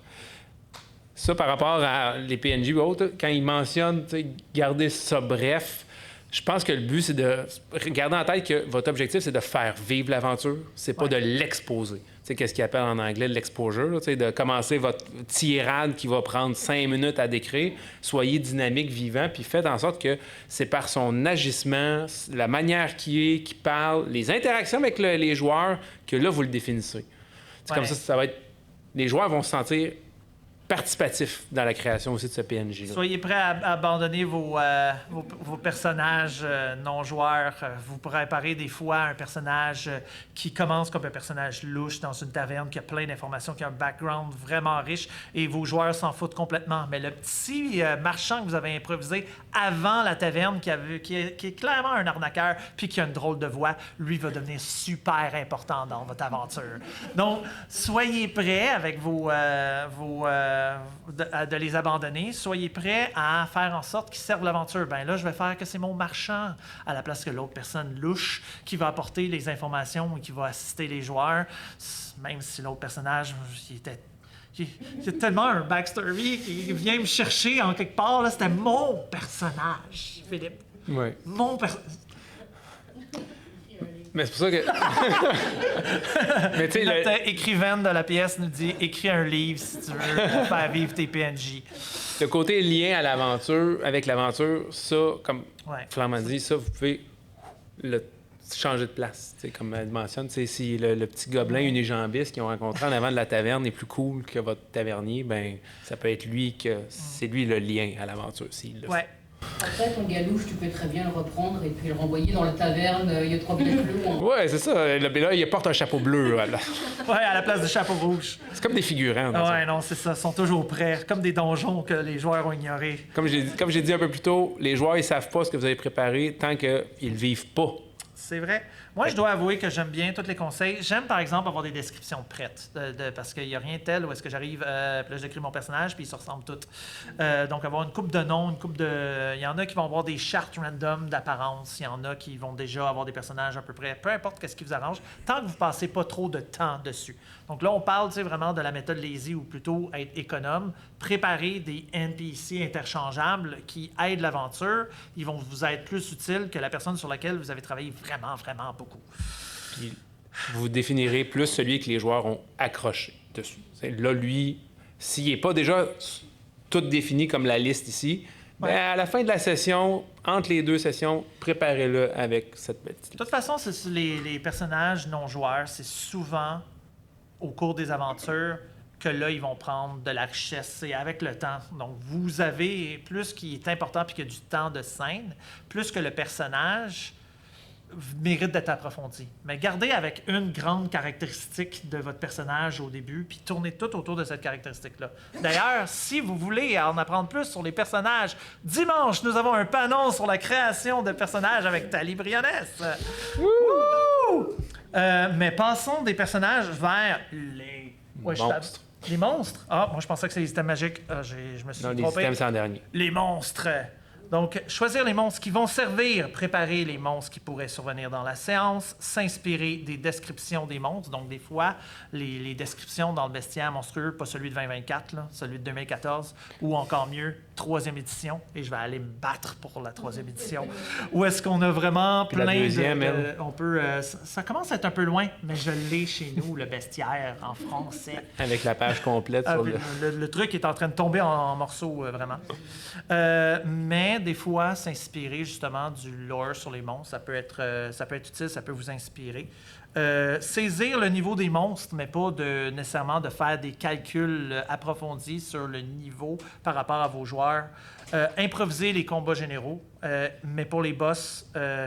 A: Ça, par rapport à les PNJ ou autres, quand ils mentionnent garder ça bref, je pense que le but, c'est de garder en tête que votre objectif, c'est de faire vivre l'aventure, c'est pas de l'exposer. C'est qu'est-ce qu'ils appellent en anglais l'exposure, là, de commencer votre tirade qui va prendre 5 minutes à décrire. Soyez dynamique, vivant, puis faites en sorte que c'est par son agissement, la manière qu'il parle, les interactions avec les joueurs, que là, vous le définissez. C'est comme ça va être... Les joueurs vont se sentir participatif dans la création aussi de ce PNJ.
B: Soyez prêts à abandonner vos personnages non-joueurs. Vous préparez des fois un personnage qui commence comme un personnage louche dans une taverne, qui a plein d'informations, qui a un background vraiment riche, et vos joueurs s'en foutent complètement. Mais le petit marchand que vous avez improvisé avant la taverne, qui est clairement un arnaqueur, puis qui a une drôle de voix, lui va devenir super important dans votre aventure. Donc, soyez prêts avec de les abandonner. Soyez prêts à faire en sorte qu'ils servent l'aventure. Ben là, je vais faire que c'est mon marchand à la place que l'autre personne louche qui va apporter les informations et qui va assister les joueurs, même si l'autre personnage, il y a tellement un backstory qui vient me chercher en quelque part. Là, c'était mon personnage, Philippe.
A: Ouais.
B: Mon personnage.
A: Mais c'est pour ça que... Mais
B: Notre écrivaine de la pièce nous dit « Écris un livre si tu veux pour faire vivre tes PNJ. »
A: Le côté lien à l'aventure, avec l'aventure, ça, comme Flamand dit, ça, vous pouvez le changer de place. T'sais, comme elle mentionne, si le petit gobelin unijambiste qu'ils ont rencontré en avant de la taverne est plus cool que votre tavernier, ben ça peut être lui c'est lui le lien à l'aventure s'il le fait.
D: Après, ton galouche, tu peux très bien le reprendre et puis le renvoyer dans la taverne, il y a 3 villages plus loin.
A: Ouais, c'est ça. Là, il porte un chapeau bleu. Là.
B: Ouais, à la place du chapeau rouge.
A: C'est comme des figurants. dans ça.
B: Ouais, non, c'est ça. Ils sont toujours prêts. Comme des donjons que les joueurs ont ignorés.
A: Comme j'ai dit un peu plus tôt, les joueurs, ils savent pas ce que vous avez préparé tant qu'ils le vivent pas.
B: C'est vrai. Moi, je dois avouer que j'aime bien tous les conseils. J'aime, par exemple, avoir des descriptions prêtes. Parce qu'il n'y a rien tel où est-ce que j'arrive, puis là, je décris mon personnage, puis ils se ressemblent tous. Donc, avoir une coupe de noms, une coupe de... Il y en a qui vont avoir des chartes random d'apparence. Il y en a qui vont déjà avoir des personnages à peu près. Peu importe ce qui vous arrange, tant que vous ne passez pas trop de temps dessus. Donc là, on parle vraiment de la méthode lazy, ou plutôt être économe. Préparer des NPC interchangeables qui aident l'aventure. Ils vont vous être plus utiles que la personne sur laquelle vous avez travaillé vraiment, vraiment beaucoup.
A: Puis vous définirez plus celui que les joueurs ont accroché dessus. Là, lui, s'il n'est pas déjà tout défini comme la liste ici,
B: Ouais.
A: ben, à la fin de la session, entre les 2 sessions, préparez-le avec cette petite
B: De toute façon, les personnages non-joueurs, c'est souvent au cours des aventures que là, ils vont prendre de la richesse. C'est avec le temps. Donc, vous avez plus qui est important puis qu'il y a du temps de scène, plus que le personnage mérite d'être approfondi. Mais gardez avec une grande caractéristique de votre personnage au début, puis tournez tout autour de cette caractéristique-là. D'ailleurs, si vous voulez en apprendre plus sur les personnages, dimanche, nous avons un panneau sur la création de personnages avec Thalie Briones. Wouh! Mais passons des personnages vers les... Ouais,
A: monstres.
B: Les monstres? Ah, moi, je pensais que c'était les systèmes magiques. Ah, je me suis
A: Non, les
B: trompé.
A: systèmes, c'est en dernier.
B: Les monstres. Donc, choisir les monstres qui vont servir, préparer les monstres qui pourraient survenir dans la séance, s'inspirer des descriptions des monstres. Donc, des fois, les descriptions dans le bestiaire monstrueux, pas celui de 2024, là, celui de 2014, ou encore mieux, 3e édition, et je vais aller me battre pour la 3e édition, où est-ce qu'on a vraiment
A: Puis la
B: plein
A: deuxième, elle.
B: on peut, ça commence à être un peu loin, mais je l'ai chez nous, le bestiaire, en français.
A: Avec la page complète
B: Ah,
A: sur
B: puis
A: le...
B: le truc est en train de tomber en morceaux, vraiment. Mais des fois, s'inspirer justement du lore sur les monstres, ça peut être utile, ça peut vous inspirer. Saisir le niveau des monstres, mais pas nécessairement de faire des calculs approfondis sur le niveau par rapport à vos joueurs. Improviser les combats généraux, mais pour les boss,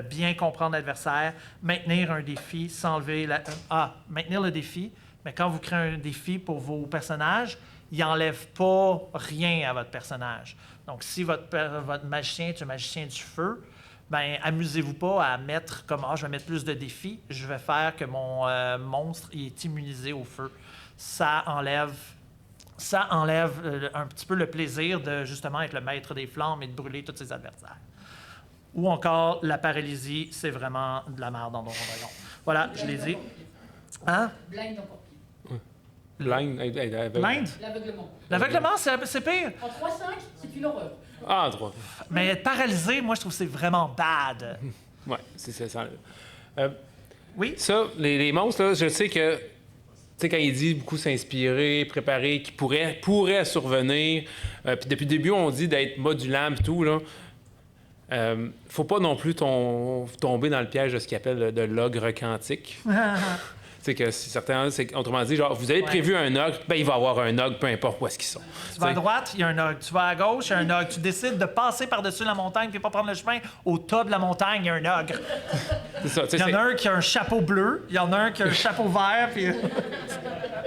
B: bien comprendre l'adversaire, maintenir un défi, s'enlever maintenir le défi, mais quand vous créez un défi pour vos personnages, il n'enlève pas rien à votre personnage. Donc, si votre magicien est un magicien du feu, ben amusez-vous pas à mettre comme je vais mettre plus de défis, je vais faire que mon monstre il est immunisé au feu. Ça enlève un petit peu le plaisir de justement être le maître des flammes et de brûler tous ses adversaires. Ou encore, la paralysie, c'est vraiment de la merde dans Donjon Dragon. Voilà, je l'ai dit. Hein?
D: Blind encore pire.
A: Blind.
B: Blind?
D: L'aveuglement.
B: L'aveuglement, c'est pire.
D: En 3-5, c'est une horreur.
A: Ah, 3.
B: Mais être paralysé, moi, je trouve que c'est vraiment bad.
A: Ouais, c'est ça.
B: Oui?
A: Ça, les monstres, là, je sais que, tu sais, quand il dit beaucoup s'inspirer, préparer, qui pourrait survenir, puis depuis le début, on dit d'être modulable et tout, là. Faut pas non plus tomber dans le piège de ce qu'il appelle de l'ogre quantique. C'est que si certains, autrement dit, genre, vous avez prévu un ogre, ben il va y avoir un ogre, peu importe où est-ce qu'ils sont.
B: Tu vas à droite, il y a un ogre. Tu vas à gauche, il y a un ogre. Tu décides de passer par-dessus la montagne puis pas prendre le chemin. Au top de la montagne, il y a un ogre.
A: C'est ça,
B: Il y en a un qui a un chapeau bleu, il y en a un qui a un chapeau vert, puis...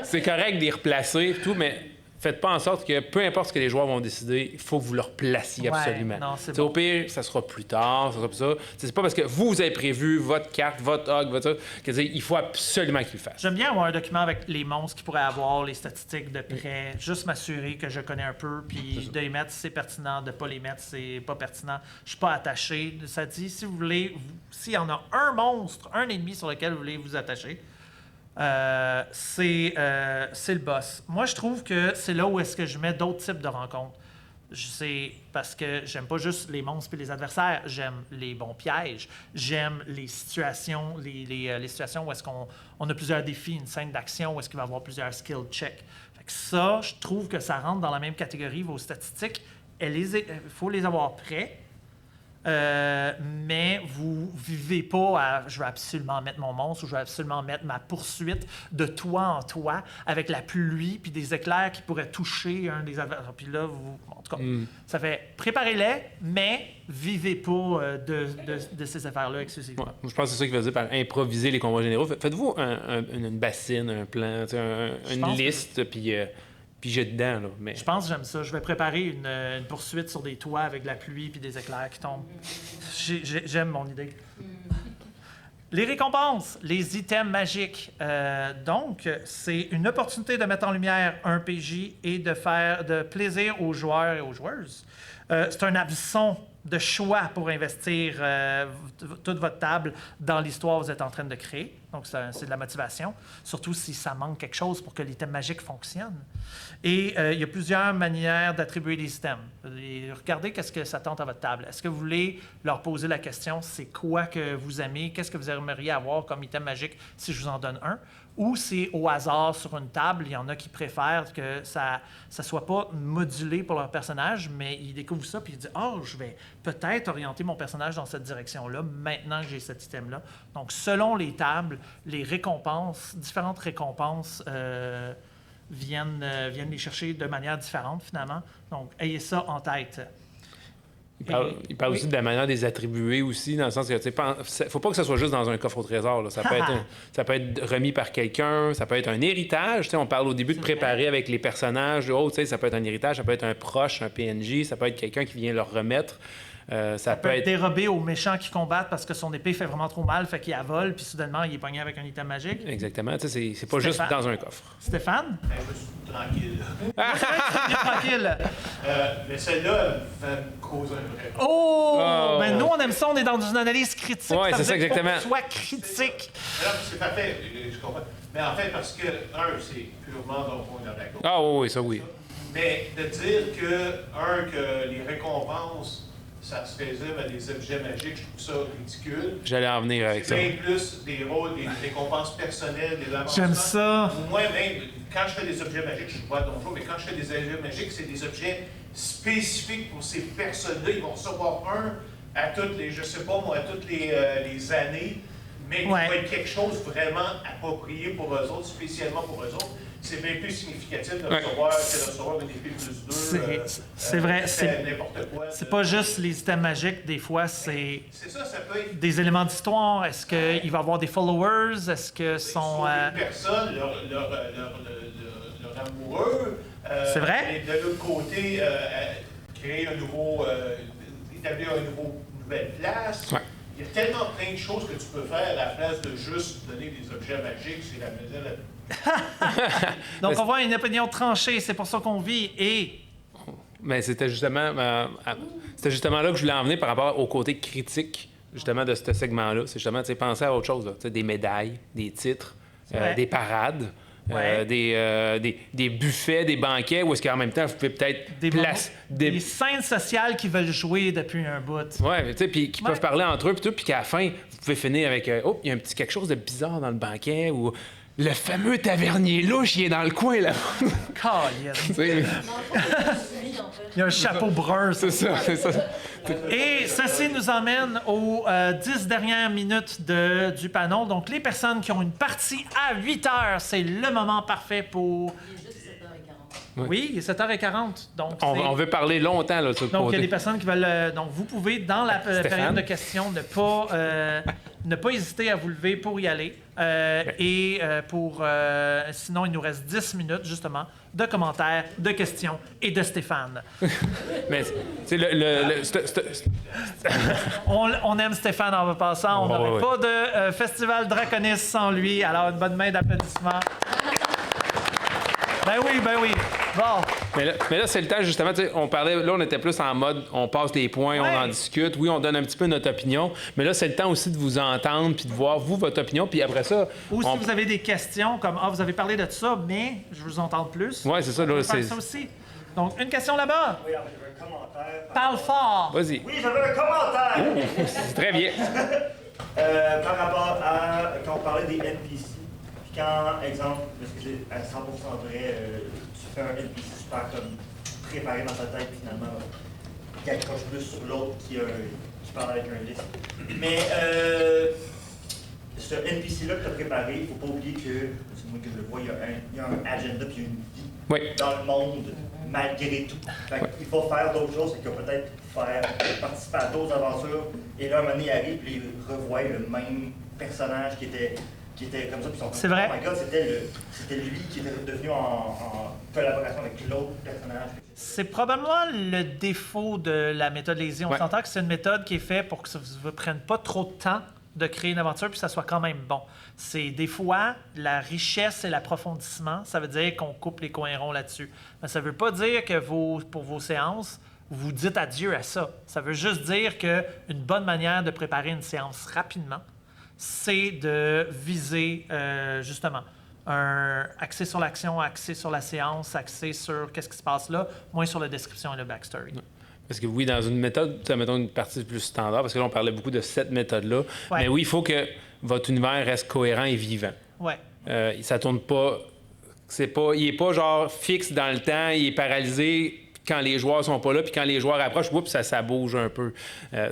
A: C'est correct d'y replacer et tout, mais faites pas en sorte que peu importe ce que les joueurs vont décider, il faut que vous le replaciez
B: Ouais,
A: absolument.
B: non, c'est
A: T'sais,
B: bon.
A: Au pire, ça sera plus tard, ça sera plus ça. T'sais, c'est pas parce que vous avez prévu votre carte, votre ogre, votre ça, que il faut absolument qu'il le fasse.
B: J'aime bien avoir un document avec les monstres qu'ils pourraient avoir, les statistiques de près, juste m'assurer que je connais un peu, puis de les mettre si c'est pertinent, de pas les mettre si c'est pas pertinent. Je suis pas attaché. Ça dit, si vous voulez, s'il y en a un monstre, un ennemi sur lequel vous voulez vous attacher, c'est le boss. Moi, je trouve que c'est là où est-ce que je mets d'autres types de rencontres. C'est parce que j'aime pas juste les monstres et les adversaires, j'aime les bons pièges, j'aime les situations, les situations où est-ce qu'on a plusieurs défis, une scène d'action où est-ce qu'il va y avoir plusieurs skill checks. Fait que ça, je trouve que ça rentre dans la même catégorie, vos statistiques, il faut les avoir prêts. mais vous vivez pas à je veux absolument mettre mon monstre ou je veux absolument mettre ma poursuite de toi en toi avec la pluie puis des éclairs qui pourraient toucher un des adversaires. Puis là, en tout cas, ça fait préparez-les, mais vivez pas de ces affaires-là exclusivement.
A: Ouais. Je pense que c'est ça qu'il veut dire par improviser les combats généraux. Faites-vous une bassine, un plan, une liste, puis j'ai dedans. Là, mais...
B: Je pense que j'aime ça. Je vais préparer une poursuite sur des toits avec de la pluie puis des éclairs qui tombent. J'aime mon idée. Les récompenses, les items magiques. Donc, c'est une opportunité de mettre en lumière un PJ et de faire de plaisir aux joueurs et aux joueuses. C'est un absson de choix pour investir toute votre table dans l'histoire que vous êtes en train de créer. Donc, c'est de la motivation, surtout si ça manque quelque chose pour que l'item magique fonctionne. Et il y a plusieurs manières d'attribuer des items. Et regardez qu'est-ce que ça tente à votre table. Est-ce que vous voulez leur poser la question, c'est quoi que vous aimez, qu'est-ce que vous aimeriez avoir comme item magique si je vous en donne un? Ou c'est au hasard sur une table, il y en a qui préfèrent que ça ne soit pas modulé pour leur personnage, mais ils découvrent ça puis ils disent « Oh, je vais peut-être orienter mon personnage dans cette direction-là, maintenant que j'ai cet item-là. » Donc, selon les tables, les récompenses, différentes récompenses viennent les chercher de manière différente, finalement. Donc, ayez ça en tête.
A: Il parle aussi de la manière de les attribuer aussi, dans le sens que, tu sais, faut pas que ça soit juste dans un coffre au trésor. Là. Ça peut être remis par quelqu'un, ça peut être un héritage. Tu sais, on parle au début de préparer avec les personnages. Tu sais, ça peut être un héritage, ça peut être un proche, un PNJ, ça peut être quelqu'un qui vient leur remettre. Ça peut être
B: dérobé aux méchants qui combattent parce que son épée fait vraiment trop mal, fait qu'il la vole, puis soudainement, il est pogné avec un item magique.
A: Exactement. Tu sais, c'est pas juste dans un coffre.
B: Stéphane?
C: Je suis tranquille.
B: Tranquille.
C: Mais celle-là, elle va me causer un vrai.
B: Oh! Ben nous, on aime ça, on est dans une analyse critique.
A: Ouais, c'est ça,
B: veut dire qu'il faut
A: exactement.
B: que soit critique.
C: Alors, c'est parfait, je comprends. Mais en fait, parce que, c'est purement dans le point de la cause.
A: Ah oui, ça oui.
C: Mais de dire que les récompenses, ça se résume à des objets magiques, je trouve ça ridicule.
A: J'allais en venir avec ça.
C: C'est bien plus des rôles, des récompenses personnelles, des avancements.
B: J'aime ça.
C: Moi-même, quand je fais des objets magiques, je ne suis pas à Donjon, mais quand je fais des objets magiques, c'est des objets spécifiques pour ces personnes-là. Ils vont recevoir un à toutes les, je sais pas moi, à toutes les années, mais il va être quelque chose vraiment approprié pour eux autres, spécialement pour eux autres. C'est bien plus significatif de recevoir que de recevoir une épée +2.
B: C'est vrai,
C: c'est n'importe quoi.
B: C'est pas juste les items magiques, des fois, c'est
C: ça peut être
B: des éléments d'histoire. Est-ce qu'il va y avoir des followers? Est-ce que son...
C: une personne, leur amoureux.
B: C'est vrai?
C: Et de l'autre côté, créer un nouveau, établir une nouvelle place.
A: Ouais.
C: Il y a tellement plein de choses que tu peux faire à la place de juste donner des objets magiques. C'est la mesure.
B: Donc, on voit une opinion tranchée, c'est pour ça qu'on vit. Et
A: Mais c'était justement là que je voulais en venir par rapport au côté critique, justement, de ce segment-là. C'est justement, tu sais, penser à autre chose, là. Tu sais, des médailles, des titres, des parades.
B: Ouais.
A: Des buffets, des banquets, où est-ce qu'en même temps, vous pouvez peut-être
B: des scènes sociales qui veulent jouer depuis un bout.
A: Ouais, tu sais, puis qui peuvent parler entre eux, puis qu'à la fin, vous pouvez finir avec oh, il y a un petit quelque chose de bizarre dans le banquet, ou le fameux tavernier louche, il est dans le coin, là.
B: Il y a un chapeau brun.
A: C'est ça.
B: Et ceci nous emmène aux 10 dernières minutes du panel. Donc, les personnes qui ont une partie à 8 heures, c'est le moment parfait pour...
D: Il est juste 7h40.
B: Oui, il est 7h40. Donc,
A: on veut parler longtemps, là, sur le
B: donc, il y
A: côté.
B: a des personnes qui veulent... donc, vous pouvez, dans la période de questions, ne pas hésiter à vous lever pour y aller. Sinon, il nous reste 10 minutes, justement, de commentaires, de questions et de Stéphane.
A: Mais, tu sais,
B: On aime Stéphane en passant. On n'aurait pas de festival Draconis sans lui. Alors, une bonne main d'applaudissements. Ben oui. Bon.
A: Mais là, c'est le temps, justement, tu sais, on parlait, là, on était plus en mode, on passe les points, on en discute, oui, on donne un petit peu notre opinion, mais là, c'est le temps aussi de vous entendre, puis de voir, vous, votre opinion, puis après ça...
B: Ou si vous avez des questions, comme, vous avez parlé de ça, mais je veux vous entendre plus.
A: Oui, c'est ça, là, c'est...
B: ça aussi. Donc, une question là-bas.
E: Oui, j'avais un commentaire.
B: Parle fort.
A: Vas-y.
E: Oui, j'avais un commentaire!
A: C'est très bien.
E: Par rapport à quand on parlait des NPC, puis quand, exemple, parce que c'est à 100% vrai, tu fais un NPC super comme préparé dans ta tête, finalement, qui accroche plus sur l'autre, qui a qui parle avec un liste. Mais ce NPC-là que tu as préparé, il ne faut pas oublier que, c'est moi que je le vois, il y a un agenda puis une vie
A: Oui.
E: dans le monde, malgré tout. Fait il faut faire d'autres choses, c'est que peut-être participer à d'autres aventures. Et là, un moment donné, il arrive et il revoit le même personnage qui était comme ça. Puis
B: c'est vrai.
E: Oh my God, c'était lui qui était devenu en collaboration avec l'autre personnage.
B: C'est probablement le défaut de la méthode Lazy. On
A: Ouais.
B: s'entend que c'est une méthode qui est faite pour que ça ne vous prenne pas trop de temps de créer une aventure puis que ça soit quand même bon. C'est des fois la richesse et l'approfondissement. Ça veut dire qu'on coupe les coins ronds là-dessus. Mais ça ne veut pas dire que pour vos séances, vous dites adieu à ça. Ça veut juste dire qu'une bonne manière de préparer une séance rapidement, c'est de viser justement un axé sur l'action, axé sur la séance, axé sur qu'est-ce qui se passe là, moins sur la description et le backstory.
A: Parce que oui, dans une méthode, mettons une partie plus standard, parce que là, on parlait beaucoup de cette méthode-là.
B: Ouais.
A: Mais oui, il faut que votre univers reste cohérent et vivant.
B: Ouais.
A: Ça tourne pas. Il est pas genre fixe dans le temps, il est paralysé quand les joueurs sont pas là, puis quand les joueurs approchent, oups, ça bouge un peu.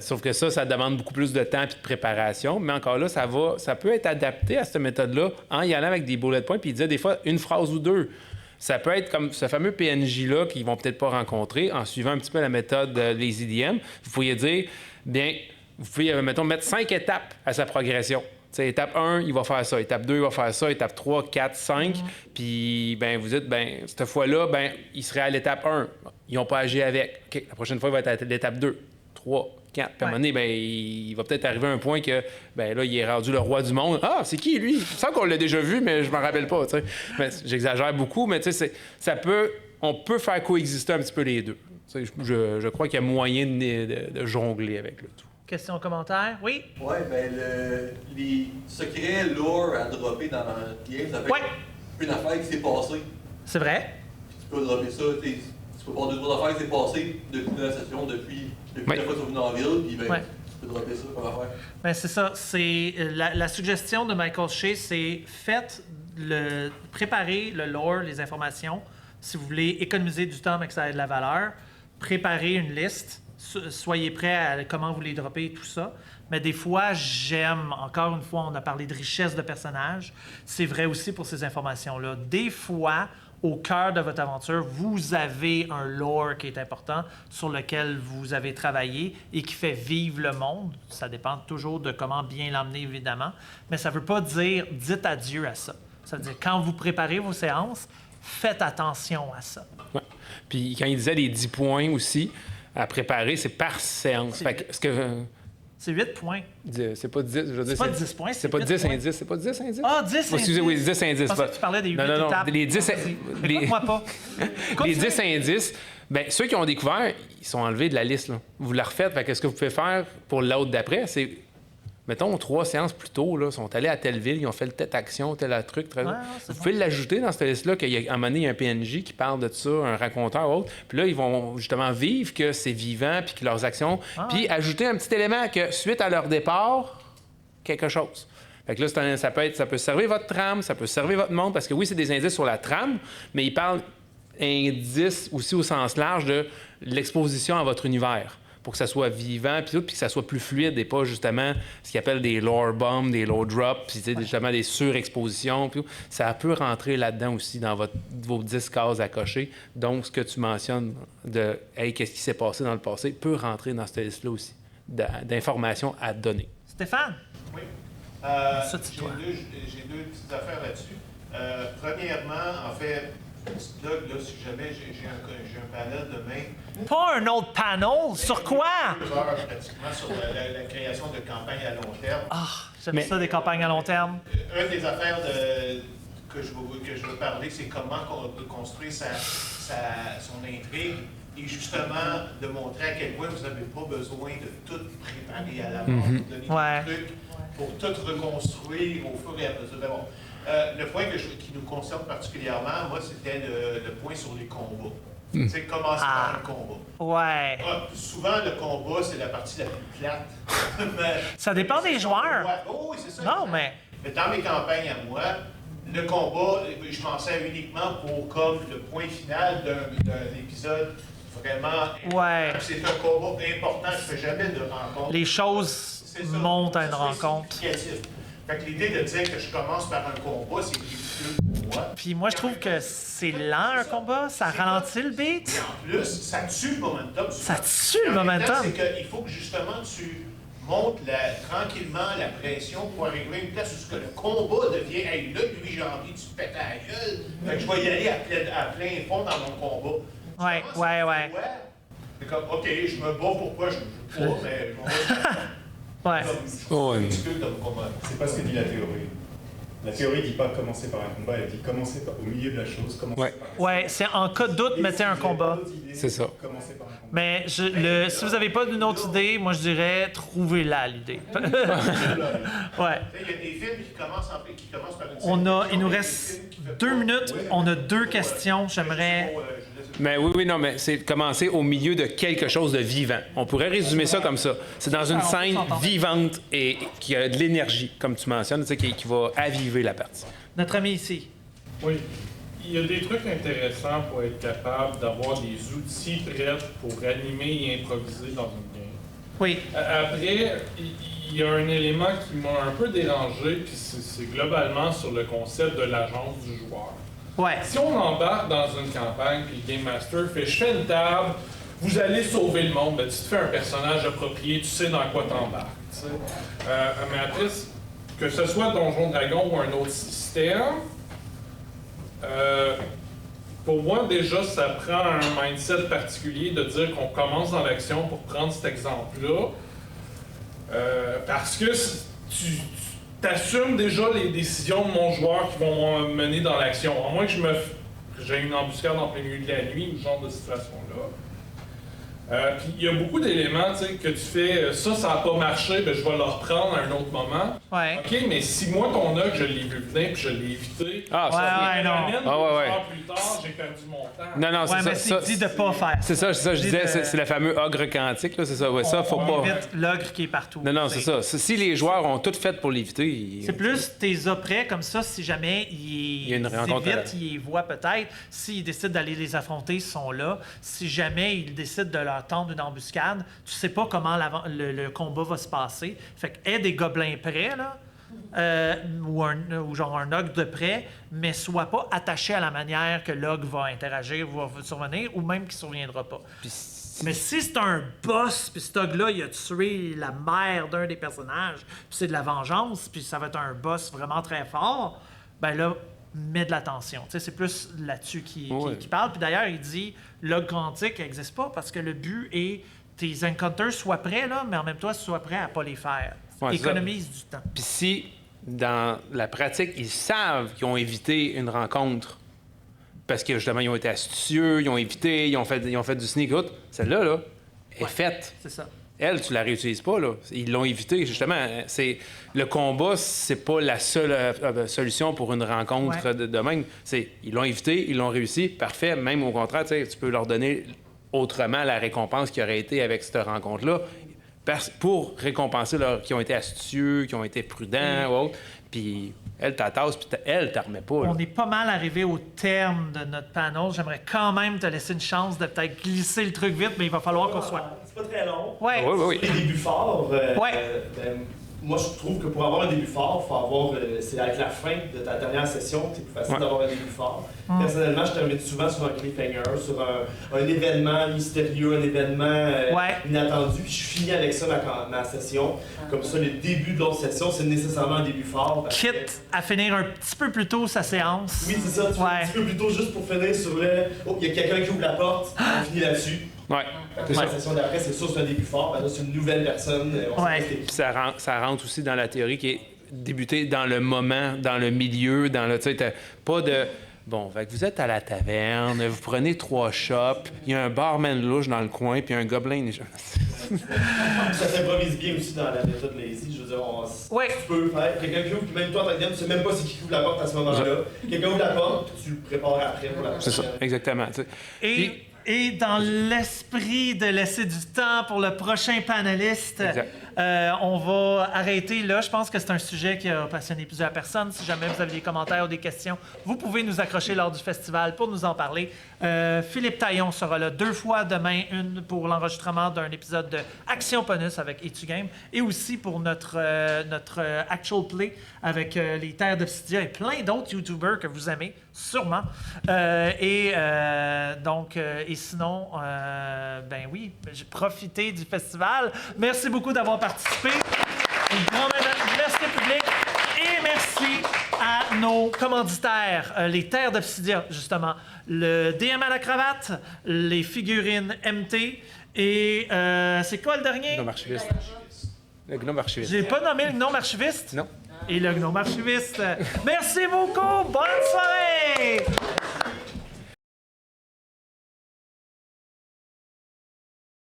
A: Sauf que ça demande beaucoup plus de temps et de préparation. Mais encore là, ça peut être adapté à cette méthode-là en y allant avec des bullet points, puis il disait des fois une phrase ou deux. Ça peut être comme ce fameux PNJ-là qu'ils vont peut-être pas rencontrer en suivant un petit peu la méthode des IDM. Vous pourriez dire, bien, vous pouvez, mettons, mettre 5 étapes à sa progression. T'sais, étape 1, il va faire ça. Étape 2, il va faire ça. Étape 3, 4, 5. Puis, ben, vous dites, ben, cette fois-là, ben, il serait à l'étape 1. Ils n'ont pas agi avec. OK, la prochaine fois, il va être à l'étape 2, 3, 4. Puis à un moment donné, ben, il va peut-être arriver à un point que, ben, là, il est rendu le roi du monde. Ah, c'est qui, lui? Il me semble qu'on l'a déjà vu, mais je m'en rappelle pas, tu sais. Ben, j'exagère beaucoup, mais tu sais, on peut faire coexister un petit peu les deux. Je crois qu'il y a moyen de jongler avec le tout.
B: Question, commentaire? Oui?
F: Ouais, ben les secrets lore à dropper dans le game, ça peut
B: Ouais.
F: être une affaire qui s'est passée.
B: C'est vrai?
F: Tu peux dropper ça, tu peux voir 2-3 affaires qui s'est passées depuis la session, depuis
A: Ouais.
F: la fois que tu es venu en ville, puis ben,
B: Ouais.
F: tu peux dropper ça comme affaire.
B: Ben, c'est ça. C'est la suggestion de Michael Shea, c'est préparer le lore, les informations. Si vous voulez économiser du temps mais que ça ait de la valeur, préparez une liste. Soyez prêts à comment vous les droppez et tout ça. Mais des fois, j'aime, encore une fois, on a parlé de richesse de personnages. C'est vrai aussi pour ces informations-là. Des fois, au cœur de votre aventure, vous avez un lore qui est important sur lequel vous avez travaillé et qui fait vivre le monde. Ça dépend toujours de comment bien l'emmener, évidemment. Mais ça ne veut pas dire dites adieu à ça. Ça veut dire quand vous préparez vos séances, faites attention à ça.
A: Ouais. Puis quand il disait les 10 points aussi à préparer, c'est par séance.
B: C'est
A: Fait que, est-ce que
B: C'est 8 points.
A: c'est pas 10, je veux dire,
B: C'est pas 10 points,
A: c'est pas
B: 8
A: 10
B: points.
A: indices, c'est pas 10 indices?
B: Ah, 10 indices.
A: Excusez, oui, 10 indices.
B: Je pensais que tu parlais des 8
A: non,
B: étapes.
A: les 10,
B: Vas-y. Écoute-moi pas.
A: les
B: Continue.
A: 10 indices, ben, ceux qui ont découvert, ils sont enlevés de la liste. Là. Vous la refaites. Fait que ce que vous pouvez faire pour l'autre d'après, c'est, mettons, 3 séances plus tôt, là, sont allés à telle ville, ils ont fait telle action, tel truc.
B: Ouais,
A: vous
B: c'est
A: pouvez l'ajouter dans cette liste-là, qu'à un moment donné, il y a un PNJ qui parle de ça, un raconteur ou autre. Puis là, ils vont justement vivre que c'est vivant, puis que leurs actions. Puis ajouter un petit élément que, suite à leur départ, quelque chose. Fait que là, ça peut servir votre trame, ça peut servir votre monde, parce que oui, c'est des indices sur la trame, mais ils parlent indices aussi au sens large de l'exposition à votre univers, pour que ça soit vivant, puis que ça soit plus fluide et pas justement ce qu'ils appellent des lore bombs, des lore drops, puis justement des surexpositions. Puis ça peut rentrer là-dedans aussi dans vos 10 cases à cocher. Donc, ce que tu mentionnes de « Hey, qu'est-ce qui s'est passé dans le passé » peut rentrer dans cette liste-là aussi, d'informations à donner.
B: Stéphane?
C: Oui.
B: Ça, c'est toi.
C: J'ai deux petites affaires là-dessus. Premièrement, en fait, petite blog, là, si jamais j'ai un panel demain.
B: Pas un autre panel? Sur quoi?
C: 2 heures pratiquement sur la création de campagnes à long terme.
B: Ah, j'aime
A: Mais-
B: ça, des campagnes à long terme.
C: Une des affaires que je veux parler, c'est comment on peut construire son intrigue et justement de montrer à quel point vous n'avez pas besoin de tout préparer à l'avance, de donner
B: Ouais.
C: des trucs pour tout reconstruire au fur et à mesure. Mais bon, le point qui nous concerne particulièrement, moi, c'était le point sur les combats. Tu sais, commencer par un combat.
B: Ouais.
C: Souvent, le combat, c'est la partie la plus plate. Mais-
B: Ça dépend des joueurs.
C: Ouais. Oh, oui, c'est ça.
B: Non, mais...
C: Mais dans mes campagnes à moi, le combat, je m'en sers uniquement pour comme le point final d'un épisode vraiment...
B: Ouais.
C: C'est un combat important, je ne fais jamais de rencontre.
B: Les choses
C: C'est ça.
B: montent à une
C: C'est
B: rencontre.
C: significatif. Fait que l'idée de dire que je commence par un combat, c'est ridicule pour moi.
B: Puis moi, je trouve que c'est lent, un combat. Ça ralentit le beat.
C: Et en plus, ça tue le momentum.
B: Ça tue le
C: Et en même temps,
B: momentum.
C: c'est qu'il faut que justement tu montes tranquillement la pression pour arriver à une place où ce que le combat devient « Hey, là, lui, j'ai envie de se péter à la gueule. Fait que je vais y aller à plein fond dans mon combat. »
B: Ouais.
C: C'est comme, OK, je me bats pourquoi je me bats, mais je vais...
B: Ouais.
A: Oh,
C: C'est ridicule comme combat.
G: C'est pas ce que dit la théorie. La théorie dit pas commencer par un combat, elle dit commencer au milieu de la chose.
A: Ouais.
B: Ouais, c'est en cas de doute, mettez un combat.
A: C'est ça.
G: Commencer par un combat.
B: Mais si vous n'avez pas d'une autre idée, moi je dirais trouvez-la l'idée. Ouais.
C: Tu sais, il y a des films qui commencent par une
B: Il nous reste 2 minutes. On a 2 questions. J'aimerais.
A: Mais oui, non, mais c'est commencer au milieu de quelque chose de vivant. On pourrait résumer ça comme ça. C'est dans une
B: on peut
A: scène
B: s'entendre.
A: vivante et qui a de l'énergie, comme tu mentionnes, tu sais, qui va aviver la partie.
B: Notre ami ici.
H: Oui. Il y a des trucs intéressants pour être capable d'avoir des outils prêts pour animer et improviser dans une game.
B: Oui.
H: Après, il y a un élément qui m'a un peu dérangé, puis c'est globalement sur le concept de l'agence du joueur.
B: Ouais.
H: Si on embarque dans une campagne, puis le Game Master fait « Je fais une table, vous allez sauver le monde », ben, tu te fais un personnage approprié, tu sais dans quoi t'embarques. Tu sais. Mais après, que ce soit Donjon Dragon ou un autre système, pour moi, déjà, ça prend un mindset particulier de dire qu'on commence dans l'action pour prendre cet exemple-là. Parce que tu t'assumes déjà les décisions de mon joueur qui vont me mener dans l'action. À moins que j'ai une embuscade en plein milieu de la nuit ou ce genre de situation-là. Puis il y a beaucoup d'éléments, tu sais, que tu fais, ça n'a pas marché, ben je vais le reprendre à un autre moment.
B: Ouais.
H: OK, mais si moi, ton œuvre, je l'ai vu venir puis je l'ai évité,
A: Ah, ça.
B: Ouais, non.
A: Ah, ouais.
H: plus tard, j'ai perdu mon temps.
A: Non, non, c'est
B: Ouais, mais
A: ça.
B: c'est dit de pas faire.
A: C'est ça, je
B: Dit
A: disais,
B: de-
A: c'est le fameux ogre quantique, là, c'est ça. Ouais, ça, faut
B: On
A: pas.
B: évite l'ogre qui est partout.
A: Non, non, c'est ça. Si les joueurs ont tout fait pour l'éviter,
B: C'est plus tes as prêts, comme ça, si jamais ils
A: y a une rencontre à la-
B: évitent, ils les voient peut-être. S'ils décident d'aller les affronter, ils sont là. Si jamais ils décident de leur tendre une embuscade, tu sais pas comment le combat va se passer. Fait que aie des gobelins prêts, là, ou genre un ogre de près, mais sois pas attaché à la manière que l'ogre va interagir, va survenir, ou même qu'il ne surviendra pas. Mais si c'est un boss, puis cet ogre-là, il a tué la mère d'un des personnages, puis c'est de la vengeance, puis ça va être un boss vraiment très fort, ben là, mets de l'attention. Tu sais, c'est plus là-dessus qui parle. Puis d'ailleurs, il dit, l'ogre quantique n'existe pas parce que le but est tes encounters soient prêts, là, mais en même temps, sois prêt à pas les faire.
A: Ouais, c'est ça.
B: Économise du temps.
A: Puis si, dans la pratique, ils savent qu'ils ont évité une rencontre parce que, justement, ils ont été astucieux, ils ont évité, ils ont fait du sneak out, celle-là, là, est faite.
B: C'est ça.
A: Elle, tu la réutilises pas, là. Ils l'ont évité, justement. Le combat, c'est pas la seule solution pour une rencontre
B: Ouais.
A: de même. Ils l'ont évité, ils l'ont réussi, parfait. Même au contraire, tu peux leur donner autrement la récompense qui aurait été avec cette rencontre-là pour récompenser qui ont été astucieux, qui ont été prudents ou autre. Puis elle, ta tasse, puis elle, t'en remets pas. Là.
B: On est pas mal arrivé au terme de notre panel. J'aimerais quand même te laisser une chance de peut-être glisser le truc vite, mais il va falloir qu'on soit...
I: C'est pas très long.
B: Ouais.
A: Oui.
I: Les débuts forts,
B: Ouais.
I: moi je trouve que pour avoir un début fort, faut avoir, c'est avec la fin de ta dernière session que c'est plus facile
A: Ouais.
I: d'avoir un début fort. Personnellement, je termine souvent sur un cliffhanger, sur un événement mystérieux, un événement inattendu, puis je finis avec ça ma session. Comme ça, le début de l'autre session, c'est nécessairement un début fort. parce que-
B: Quitte à finir un petit peu plus tôt sa séance.
I: Oui, c'est ça, tu fais un petit peu plus tôt juste pour finir sur le. Oh, il y a quelqu'un qui ouvre la porte, on finit là-dessus.
A: Ouais.
I: Puis la session d'après, c'est sûr, c'est un début fort. Ben là, c'est une nouvelle personne. On sait
B: Ouais.
I: pas c'est-
A: Puis ça rentre aussi dans la théorie qui est débuter dans le moment, dans le milieu, dans le. Tu sais, t'as pas de. Bon, fait que vous êtes à la taverne, vous prenez 3 shots, il y a un barman louche dans le coin, puis un gobelin.
I: Ça s'improvise bien aussi dans la méthode lazy. Je veux dire,
B: Ouais.
I: tu peux faire quelqu'un qui ouvre, puis même toi, en tant que DM, tu sais même pas c'est qui ouvre la porte à ce moment-là. Quelqu'un ouvre la porte, puis tu le prépares après pour la
A: C'est ça,
I: prochaine.
A: exactement. tu sais.
B: Et dans l'esprit de laisser du temps pour le prochain panéliste,
A: Exact.
B: On va arrêter là. Je pense que c'est un sujet qui a passionné plusieurs personnes. Si jamais vous avez des commentaires ou des questions, vous pouvez nous accrocher lors du festival pour nous en parler. Philippe Taillon sera là 2 fois demain, une pour l'enregistrement d'un épisode de Action Bonus avec Etugame et aussi pour notre Actual Play avec les Terres d'Obsidia et plein d'autres YouTubers que vous aimez, sûrement. Et sinon, ben oui, j'ai profité du festival. Merci beaucoup d'avoir participé. Un grand merci au public et merci à nos commanditaires, les Terres d'Obsidia, justement, le DM à la cravate, les figurines MT et c'est quoi le dernier?
A: Gnome archiviste. Le gnome archiviste.
B: J'ai pas nommé le gnome archiviste?
A: Non.
B: Et le gnome archiviste. Merci beaucoup. Bonne soirée!